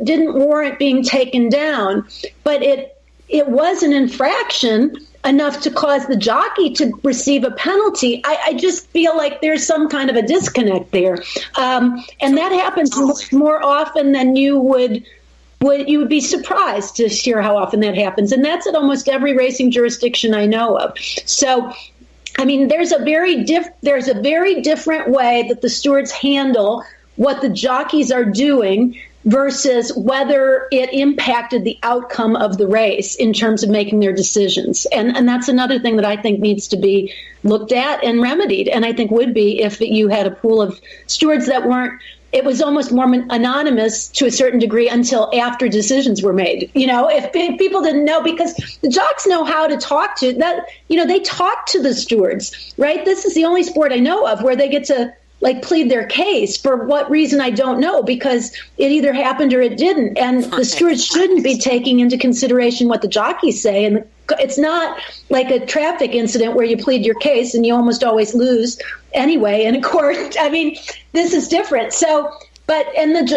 didn't warrant being taken down, but it was an infraction enough to cause the jockey to receive a penalty, I just feel like there's some kind of a disconnect there. And that happens more often than you would be surprised to hear how often that happens. And that's at almost every racing jurisdiction I know of. So, I mean, there's a very different way that the stewards handle what the jockeys are doing versus whether it impacted the outcome of the race in terms of making their decisions. And that's another thing that I think needs to be looked at and remedied, and I think would be if you had a pool of stewards that it was almost more anonymous to a certain degree until after decisions were made. If people didn't know, because the jocks know how to talk to that, they talk to the stewards, right? This is the only sport I know of where they get to plead their case. For what reason, I don't know, because it either happened or it didn't. And the stewards shouldn't be taking into consideration what the jockeys say. And it's not like a traffic incident where you plead your case and you almost always lose anyway in a court. I mean, this is different. So,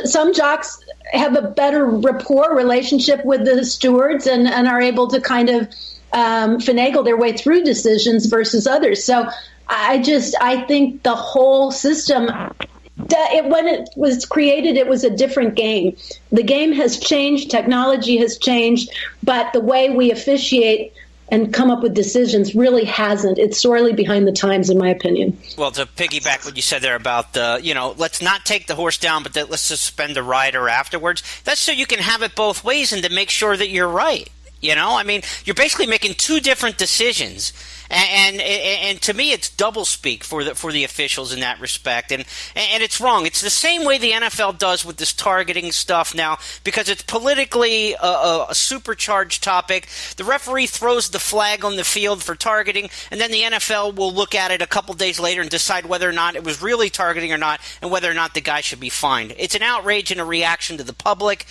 some jocks have a better rapport relationship with the stewards and are able to kind of finagle their way through decisions versus others. So I think the whole system, when it was created, it was a different game. The game has changed, technology has changed, but the way we officiate and come up with decisions really hasn't. It's sorely behind the times, in my opinion. Well, to piggyback what you said there about let's not take the horse down, but let's suspend the rider afterwards. That's so you can have it both ways and to make sure that you're right. I mean, you're basically making two different decisions. And to me, it's doublespeak for the officials in that respect, and it's wrong. It's the same way the NFL does with this targeting stuff now, because it's politically a supercharged topic. The referee throws the flag on the field for targeting, and then the NFL will look at it a couple days later and decide whether or not it was really targeting or not, and whether or not the guy should be fined. It's an outrage and a reaction to the public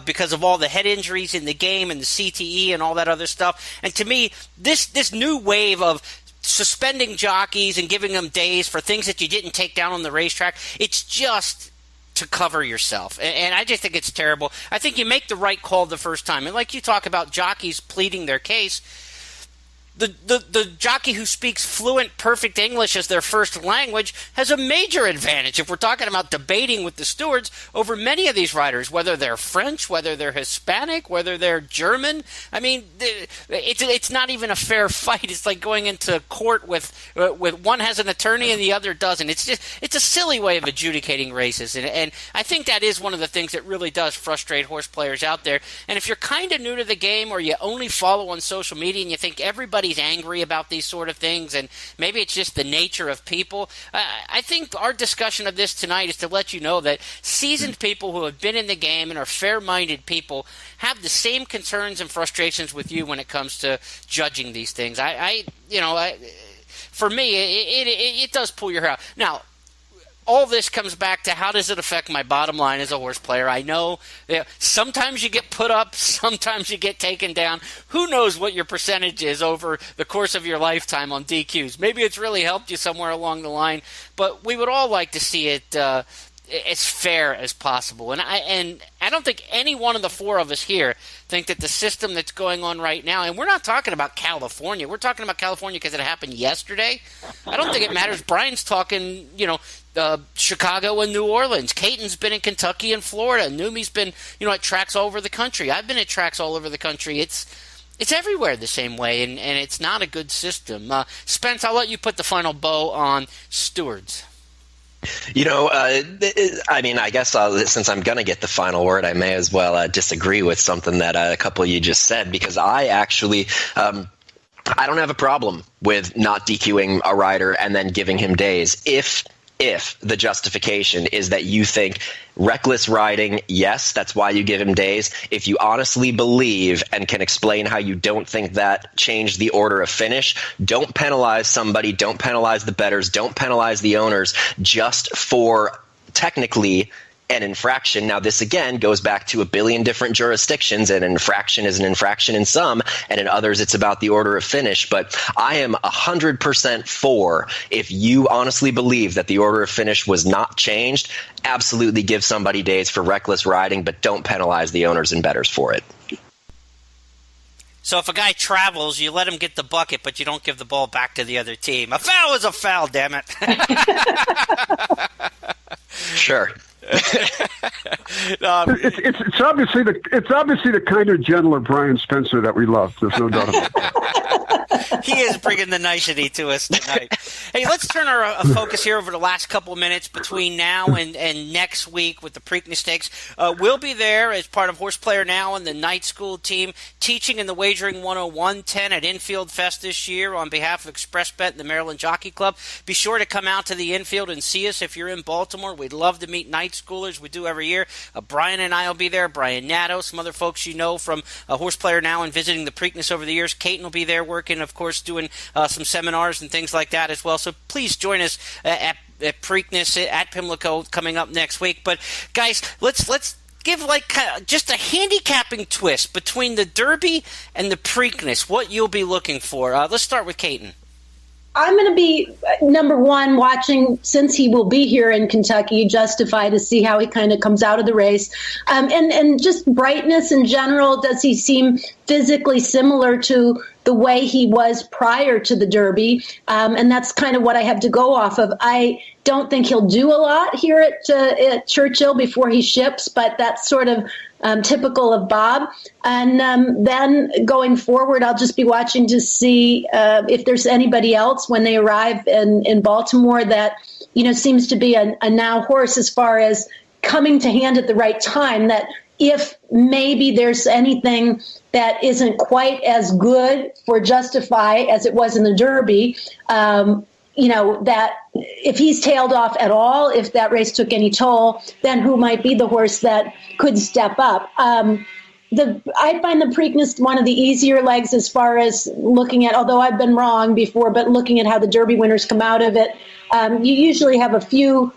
because of all the head injuries in the game and the CTE and all that other stuff. And to me, this new wave of suspending jockeys and giving them days for things that you didn't take down on the racetrack, it's just to cover yourself. And I just think it's terrible. I think you make the right call the first time. And like you talk about jockeys pleading their case, the jockey who speaks fluent, perfect English as their first language has a major advantage if we're talking about debating with the stewards over many of these riders, whether they're French, whether they're Hispanic, whether they're German. I mean, it's not even a fair fight. It's like going into court with one has an attorney and the other doesn't. It's a silly way of adjudicating races, and I think that is one of the things that really does frustrate horse players out there. And if you're kind of new to the game, or you only follow on social media and you think everybody's angry about these sort of things, and maybe it's just the nature of people, I think our discussion of this tonight is to let you know that seasoned people who have been in the game and are fair-minded people have the same concerns and frustrations with you when it comes to judging these things. For me, it does pull your hair out. Now, all this comes back to how does it affect my bottom line as a horse player. I know that sometimes you get put up, sometimes you get taken down. Who knows what your percentage is over the course of your lifetime on DQs. Maybe it's really helped you somewhere along the line, but we would all like to see it as fair as possible. And I don't think any one of the four of us here think that the system that's going on right now, and we're not talking about California. We're talking about California because it happened yesterday. I don't think it matters. Brian's talking, Chicago and New Orleans. Caton's been in Kentucky and Florida. Neumeier's been, at tracks all over the country. I've been at tracks all over the country. it's everywhere the same way, and it's not a good system. Spence, I'll let you put the final bow on stewards. I mean, I guess since I'm going to get the final word, I may as well disagree with something that a couple of you just said, because I actually I don't have a problem with not DQing a rider and then giving him days if the justification is that you think reckless riding, yes, that's why you give him days. If you honestly believe and can explain how you don't think that changed the order of finish, don't penalize somebody, don't penalize the bettors, don't penalize the owners just for technically an infraction. Now, this again goes back to a billion different jurisdictions, and an infraction is an infraction in some, and in others it's about the order of finish. But I am 100% for, if you honestly believe that the order of finish was not changed, absolutely give somebody days for reckless riding, but don't penalize the owners and bettors for it. So if a guy travels, you let him get the bucket, but you don't give the ball back to the other team. A foul is a foul, damn it. Sure. It's obviously the kinder, gentler Brian Spencer that we love. There's no doubt about that. He is bringing the nicety to us tonight. Hey, let's turn our focus here over the last couple of minutes between now and next week with the Preakness Stakes. We'll be there as part of Horseplayer Now and the Night School team, teaching in the Wagering 101-10 at Infield Fest this year on behalf of ExpressBet and the Maryland Jockey Club. Be sure to come out to the infield and see us if you're in Baltimore. We'd love to meet night schoolers. We do every year. Brian and I will be there. Brian Nadeau, some other folks you know from Horseplayer Now and visiting the Preakness over the years. Caton will be there working, of course, doing some seminars and things like that as well. So please join us at Preakness at Pimlico coming up next week. But guys, let's give just a handicapping twist between the Derby and the Preakness. What you'll be looking for. Let's start with Caton. I'm going to be, number one, watching, since he will be here in Kentucky, Justify, to see how he kind of comes out of the race. And just brightness in general, does he seem physically similar to the way he was prior to the Derby? And that's kind of what I have to go off of. I don't think he'll do a lot here at Churchill before he ships, but that's sort of typical of Bob. And then going forward, I'll just be watching to see if there's anybody else when they arrive in Baltimore that, seems to be a now horse as far as coming to hand at the right time, that if maybe there's anything that isn't quite as good for Justify as it was in the Derby, that if he's tailed off at all, if that race took any toll, then who might be the horse that could step up? I find the Preakness one of the easier legs as far as looking at, although I've been wrong before, but looking at how the Derby winners come out of it, you usually have a few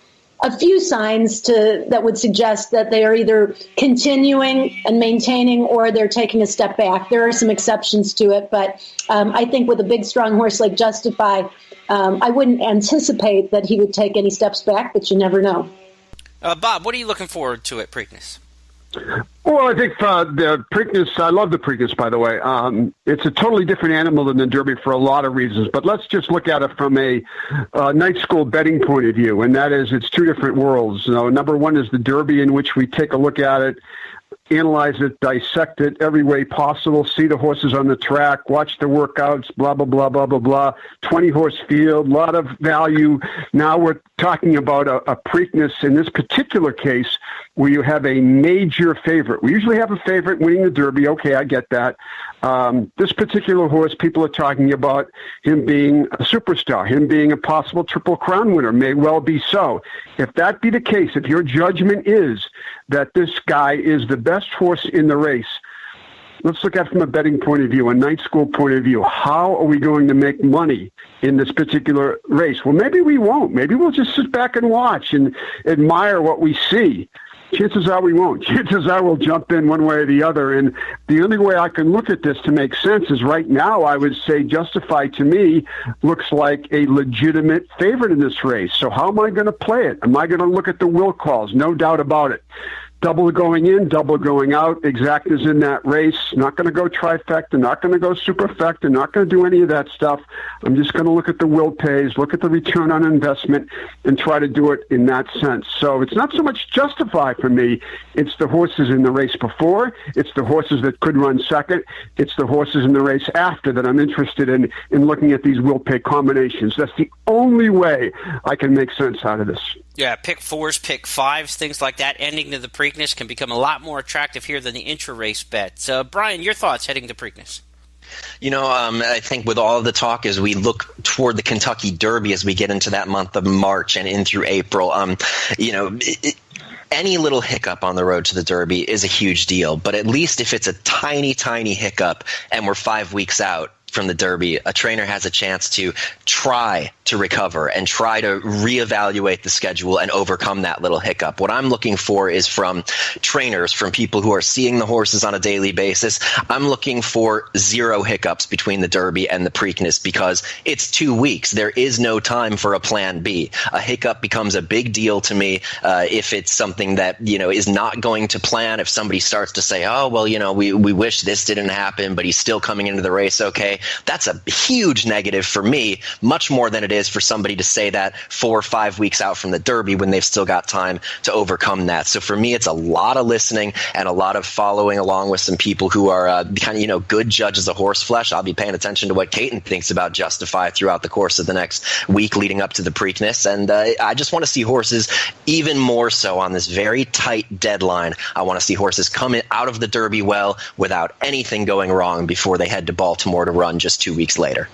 signs that would suggest that they are either continuing and maintaining or they're taking a step back. There are some exceptions to it, but I think with a big, strong horse like Justify, I wouldn't anticipate that he would take any steps back, but you never know. Bob, what are you looking forward to at Preakness? Well, I think the Preakness, I love the Preakness, by the way. It's a totally different animal than the Derby for a lot of reasons, but let's just look at it from a night school betting point of view, and that is it's two different worlds. Number one is the Derby, in which we take a look at it, analyze it, dissect it every way possible, see the horses on the track, watch the workouts, blah, blah, blah, blah, blah, blah. 20-horse field, a lot of value. Now we're talking about a Preakness in this particular case where you have a major favorite. We usually have a favorite winning the Derby. Okay, I get that. This particular horse, people are talking about him being a superstar, him being a possible Triple Crown winner, may well be so. If that be the case, if your judgment is that this guy is the best horse in the race, let's look at it from a betting point of view, a night school point of view. How are we going to make money in this particular race? Well, maybe we won't. Maybe we'll just sit back and watch and admire what we see. Chances are we won't. Chances are we'll jump in one way or the other. And the only way I can look at this to make sense is right now I would say Justify to me looks like a legitimate favorite in this race. So how am I going to play it? Am I going to look at the will calls? No doubt about it. double going in, double going out. Exact is in that race. Not going to go trifecta, not going to go superfecta, not going to do any of that stuff. I'm just going to look at the will pays, look at the return on investment, and try to do it in that sense. So it's not so much Justify for me. It's the horses in the race before. It's the horses that could run second. It's the horses in the race after that I'm interested in looking at these will pay combinations. That's the only way I can make sense out of this. Yeah, pick 4s, pick 5s, things like that, ending to the Preakness can become a lot more attractive here than the intra-race bet. Brian, your thoughts heading to Preakness? I think with all of the talk as we look toward the Kentucky Derby as we get into that month of March and in through April, any little hiccup on the road to the Derby is a huge deal. But at least if it's a tiny, tiny hiccup and we're 5 weeks out from the Derby, a trainer has a chance to try to recover and try to reevaluate the schedule and overcome that little hiccup. What I'm looking for is from trainers, from people who are seeing the horses on a daily basis, I'm looking for 0 hiccups between the Derby and the Preakness because it's 2 weeks. There is no time for a plan B. A hiccup becomes a big deal to me if it's something that, is not going to plan. If somebody starts to say, oh, well, we wish this didn't happen, but he's still coming into the race okay, that's a huge negative for me, much more than it is for somebody to say that 4 or 5 weeks out from the Derby when they've still got time to overcome that. So for me, it's a lot of listening and a lot of following along with some people who are good judges of horse flesh. I'll be paying attention to what Caton thinks about Justify throughout the course of the next week leading up to the Preakness. And I just want to see horses even more so on this very tight deadline. I want to see horses come out of the Derby well without anything going wrong before they head to Baltimore to run just 2 weeks later.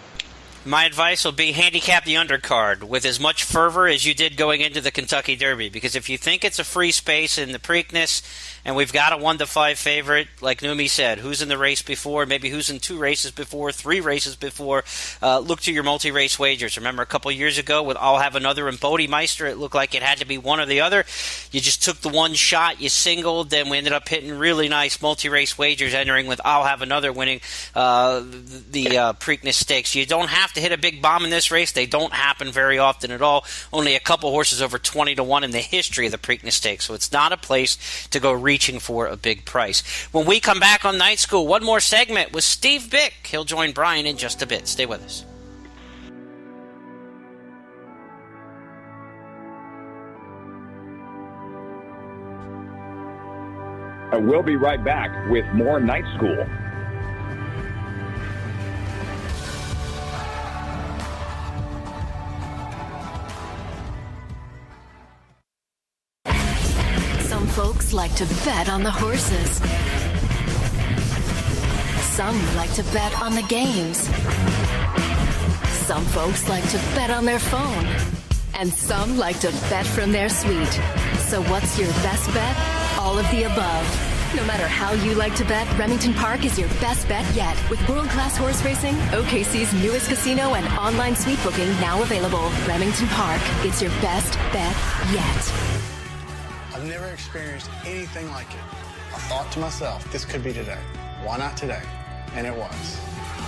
My advice will be handicap the undercard with as much fervor as you did going into the Kentucky Derby, because if you think it's a free space in the Preakness and we've got a 1-5 favorite, like Neumeier said, who's in the race before, maybe who's in 2 races before, 3 races before, look to your multi-race wagers. Remember a couple years ago with I'll Have Another and Bodemeister, it looked like it had to be one or the other. You just took the one shot, you singled, then we ended up hitting really nice multi-race wagers, entering with I'll Have Another winning the Preakness Stakes. You don't have to hit a big bomb in this race. They don't happen very often at all. Only a couple horses over 20-1 in the history of the Preakness Stakes, so it's not a place to go reaching for a big price. When we come back on Night School, one more segment with Steve Byk. He'll join Brian in just a bit. Stay with us. And we'll be right back with more Night School. Some folks like to bet on the horses. Some like to bet on the games. Some folks like to bet on their phone. And some like to bet from their suite. So what's your best bet? All of the above. No matter how you like to bet, Remington Park is your best bet yet. With world-class horse racing, OKC's newest casino, and online suite booking now available. Remington Park, it's your best bet yet. I've never experienced anything like it. I thought to myself, this could be today. Why not today? And it was.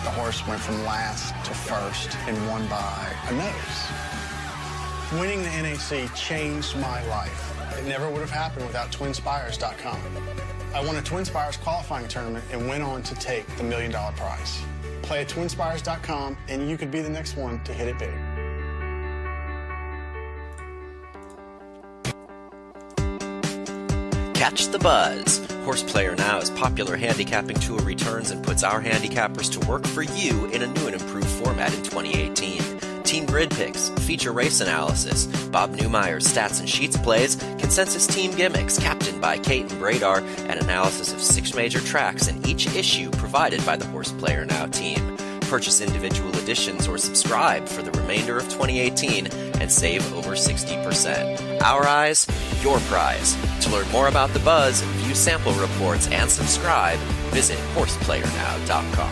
The horse went from last to first and won by a nose. Winning the NAC changed my life. It never would have happened without TwinSpires.com. I won a TwinSpires qualifying tournament and went on to take the $1 million prize. Play at TwinSpires.com and you could be the next one to hit it big. Catch the buzz. Horse Player Now's popular handicapping tool returns and puts our handicappers to work for you in a new and improved format in 2018. Team grid picks, feature race analysis, Bob Neumeier's stats and sheets plays, consensus team gimmicks captained by Caton Bredar, and analysis of 6 major tracks in each issue provided by the Horse Player Now team. Purchase individual editions or subscribe for the remainder of 2018 and save over 60%. Our eyes, your prize. To learn more about the buzz, view sample reports, and subscribe, visit horseplayernow.com.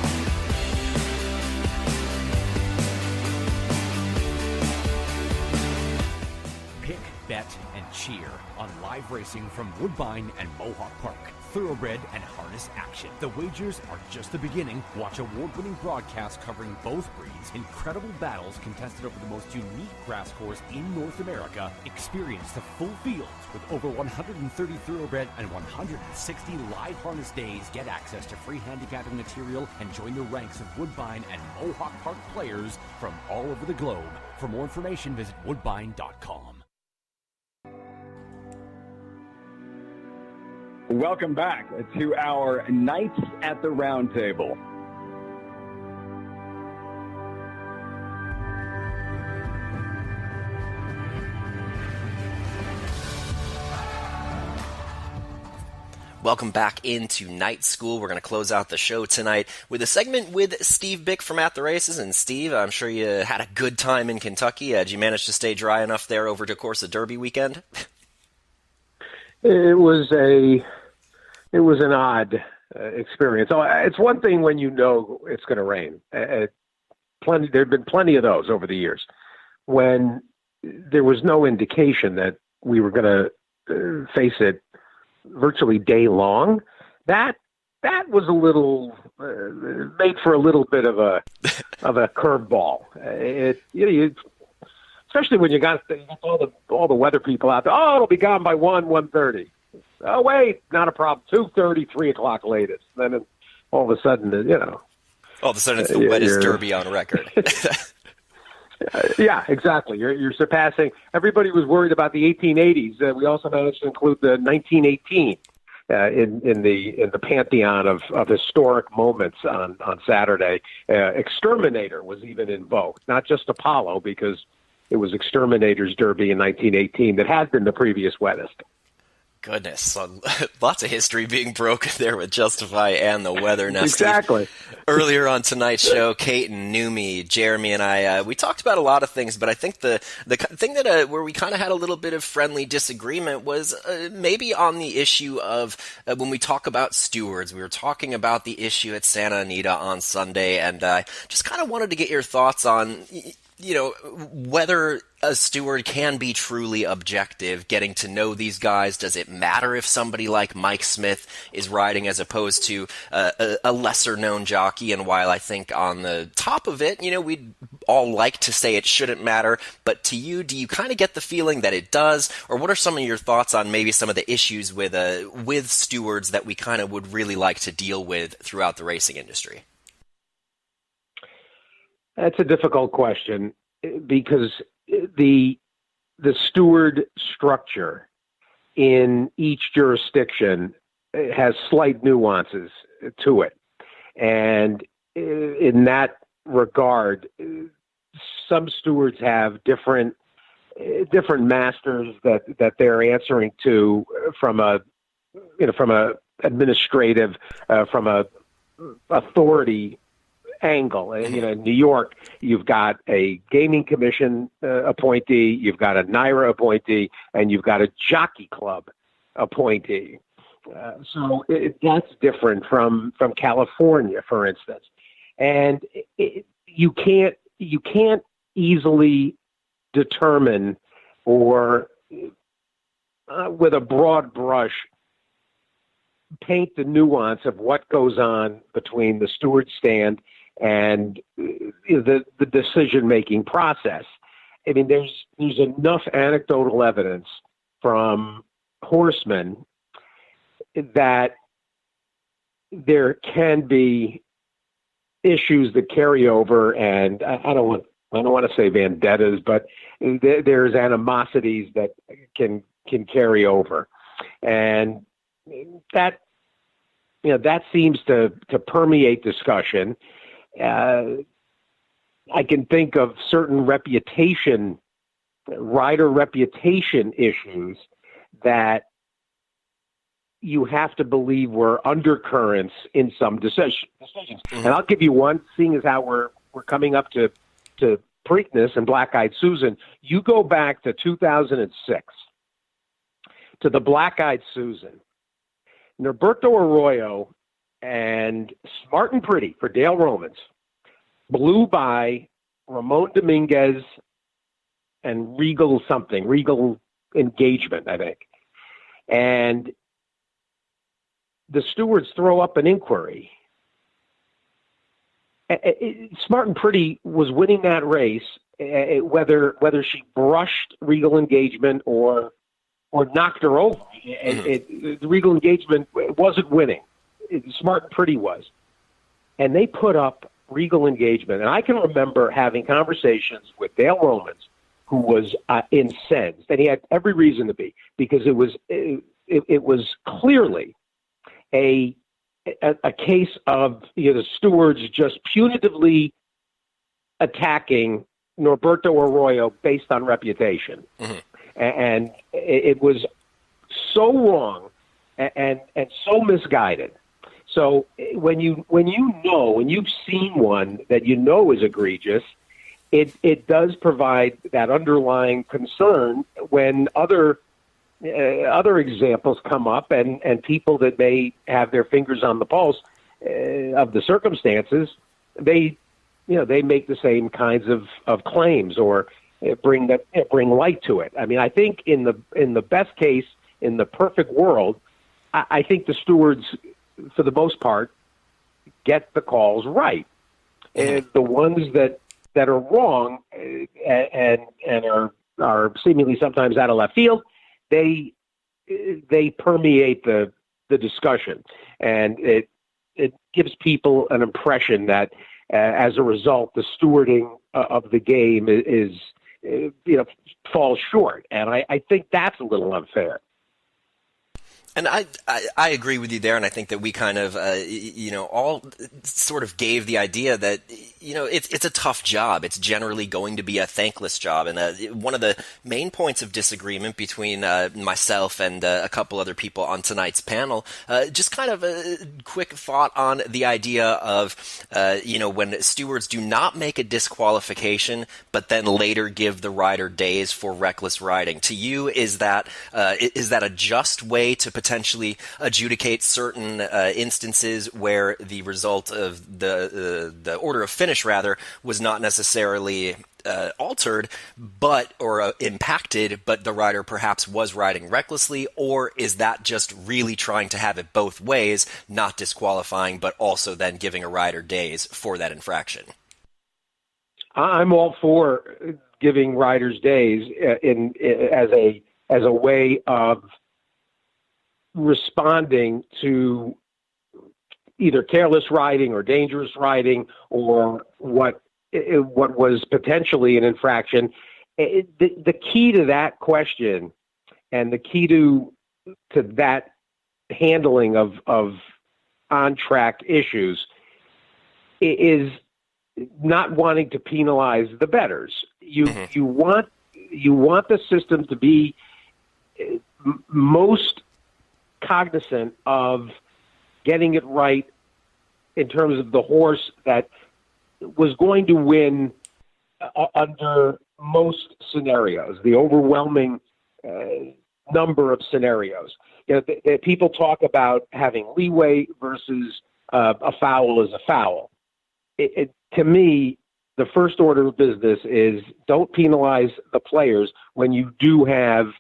Pick, bet, and cheer on live racing from Woodbine and Mohawk Park. thoroughbred and harness action. The wagers are just the beginning. Watch award-winning broadcasts covering both breeds, incredible battles contested over the most unique grass course in North America. Experience the full fields with over 130 thoroughbred and 160 live harness days. Get access to free handicapping material and join the ranks of Woodbine and Mohawk Park players from all over the globe. For more information, visit woodbine.com. Welcome back to our Knights at the Round Table. Welcome back into Night School. We're going to close out the show tonight with a segment with Steve Byk from At the Races. And Steve, I'm sure you had a good time in Kentucky. Did you manage to stay dry enough there over the course of Derby weekend? It was an odd experience. It's one thing when you know it's going to rain. There have been plenty of those over the years. When there was no indication that we were going to face it virtually day long, that was a little made for a little bit of a curveball. Especially when you got all the weather people out there. Oh, it'll be gone by 1:30. Oh wait, not a problem. 2:30, 3 o'clock latest. Then all of a sudden, all of a sudden it's the wettest Derby on record. Yeah, exactly. You're surpassing. Everybody was worried about the 1880s. We also managed to include the 1918 in the pantheon of historic moments on Saturday. Exterminator was even in vogue, not just Apollo, because it was Exterminator's Derby in 1918 that had been the previous wettest. Goodness, lots of history being broken there with Justify and the weather. Now, exactly. Steve, earlier on tonight's show, Caton, Neumeier, Jeremy, and I, we talked about a lot of things, but I think the thing that where we kind of had a little bit of friendly disagreement was maybe on the issue of when we talk about stewards. We were talking about the issue at Santa Anita on Sunday, and I just kind of wanted to get your thoughts on whether a steward can be truly objective, getting to know these guys. Does it matter if somebody like Mike Smith is riding as opposed to a lesser-known jockey? And while I think on the top of it, we'd all like to say it shouldn't matter, but to you, do you kind of get the feeling that it does? Or what are some of your thoughts on maybe some of the issues with stewards that we kind of would really like to deal with throughout the racing industry? That's a difficult question because the steward structure in each jurisdiction has slight nuances to it. And in that regard, some stewards have different masters that they're answering to from a administrative, from a authority angle. In New York, you've got a gaming commission appointee, you've got a NYRA appointee, and you've got a jockey club appointee. So that's different from California, for instance. And you can't easily determine or with a broad brush paint the nuance of what goes on between the steward stand and the decision-making process. I mean, there's enough anecdotal evidence from horsemen that there can be issues that carry over, and I don't want to say vendettas, but there's animosities that can carry over, and that seems to permeate discussion. I can think of certain rider reputation issues that you have to believe were undercurrents in some decisions. Mm-hmm. And I'll give you one, seeing as how we're coming up to Preakness and Black Eyed Susan. You go back to 2006 to the Black Eyed Susan. Norberto Arroyo and Smart and Pretty for Dale Romans blew by Ramon Dominguez and Regal Engagement, I think. And the stewards throw up an inquiry. Smart and Pretty was winning that race, whether she brushed Regal Engagement or knocked her over. The Regal Engagement wasn't winning. Smart and Pretty was. And they put up Regal Engagement. And I can remember having conversations with Dale Romans, who was incensed, and he had every reason to be, because it was clearly a case of the stewards just punitively attacking Norberto Arroyo based on reputation. And it was so wrong and so misguided. So when you've seen one that you know is egregious, it does provide that underlying concern when other examples come up and people that may have their fingers on the pulse of the circumstances, they make the same kinds of claims or bring light to it. I mean, I think in the best case, in the perfect world, I think the stewards, for the most part, get the calls right. And the ones that are wrong and are seemingly sometimes out of left field, they permeate the discussion, and it gives people an impression that as a result, the stewarding of the game is falls short, and I think that's a little unfair. And I agree with you there, and I think that we kind of, all sort of gave the idea that, it's a tough job. It's generally going to be a thankless job. And one of the main points of disagreement between myself and a couple other people on tonight's panel, just kind of a quick thought on the idea of, when stewards do not make a disqualification, but then later give the rider days for reckless riding. To you, is that a just way to potentially adjudicate certain instances where the result of the order of finish was not necessarily altered or impacted, but the rider perhaps was riding recklessly? Or is that just really trying to have it both ways, not disqualifying but also then giving a rider days for that infraction? I'm all for giving riders days as a way of responding to either careless riding or dangerous riding or what was potentially an infraction. The key to that question and the key to that handling of on-track issues is not wanting to penalize the bettors. You want the system to be most cognizant of getting it right in terms of the horse that was going to win under most scenarios, the overwhelming number of scenarios. People talk about having leeway versus a foul is a foul. To me, the first order of business is don't penalize the players when you do have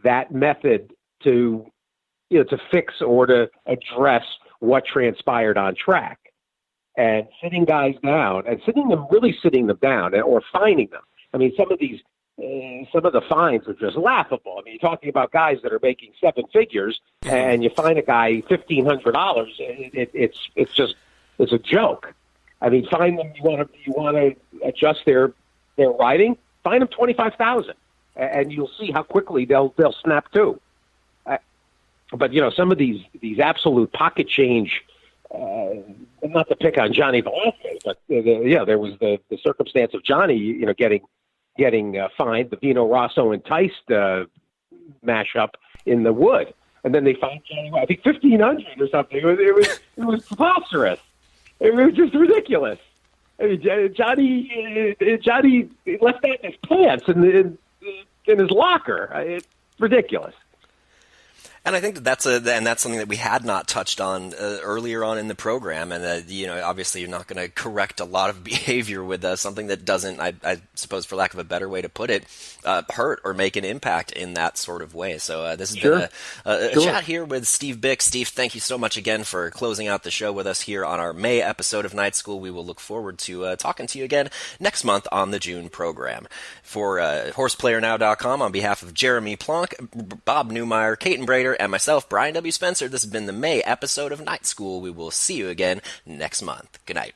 that method to fix or to address what transpired on track. And sitting guys down and sitting them down or fining them. I mean, some of the fines are just laughable. I mean, you're talking about guys that are making seven figures and you fine a guy $1,500. It's a joke. I mean, fine them. You want to adjust their riding? Fine them $25,000, and you'll see how quickly they'll snap to. But some of these absolute pocket change. Not to pick on Johnny Velazquez, but there was the circumstance of Johnny, getting fined, the Vino Rosso enticed mashup in the wood, and then they fined Johnny, I think $1,500 or something. It was preposterous. It was just ridiculous. I mean, Johnny left that in his pants in his locker. It's ridiculous. And I think that's something that we had not touched on earlier on in the program. And obviously, you're not going to correct a lot of behavior with something that doesn't, I suppose, for lack of a better way to put it, hurt or make an impact in that sort of way. So this has been a chat here with Steve Byk. Steve, thank you so much again for closing out the show with us here on our May episode of Night School. We will look forward to talking to you again next month on the June program. For horseplayernow.com, on behalf of Jeremy Plonk, Bob Neumeier, Caton Bredar, and myself, Brian W. Spencer, this has been the May episode of Night School. We will see you again next month. Good night.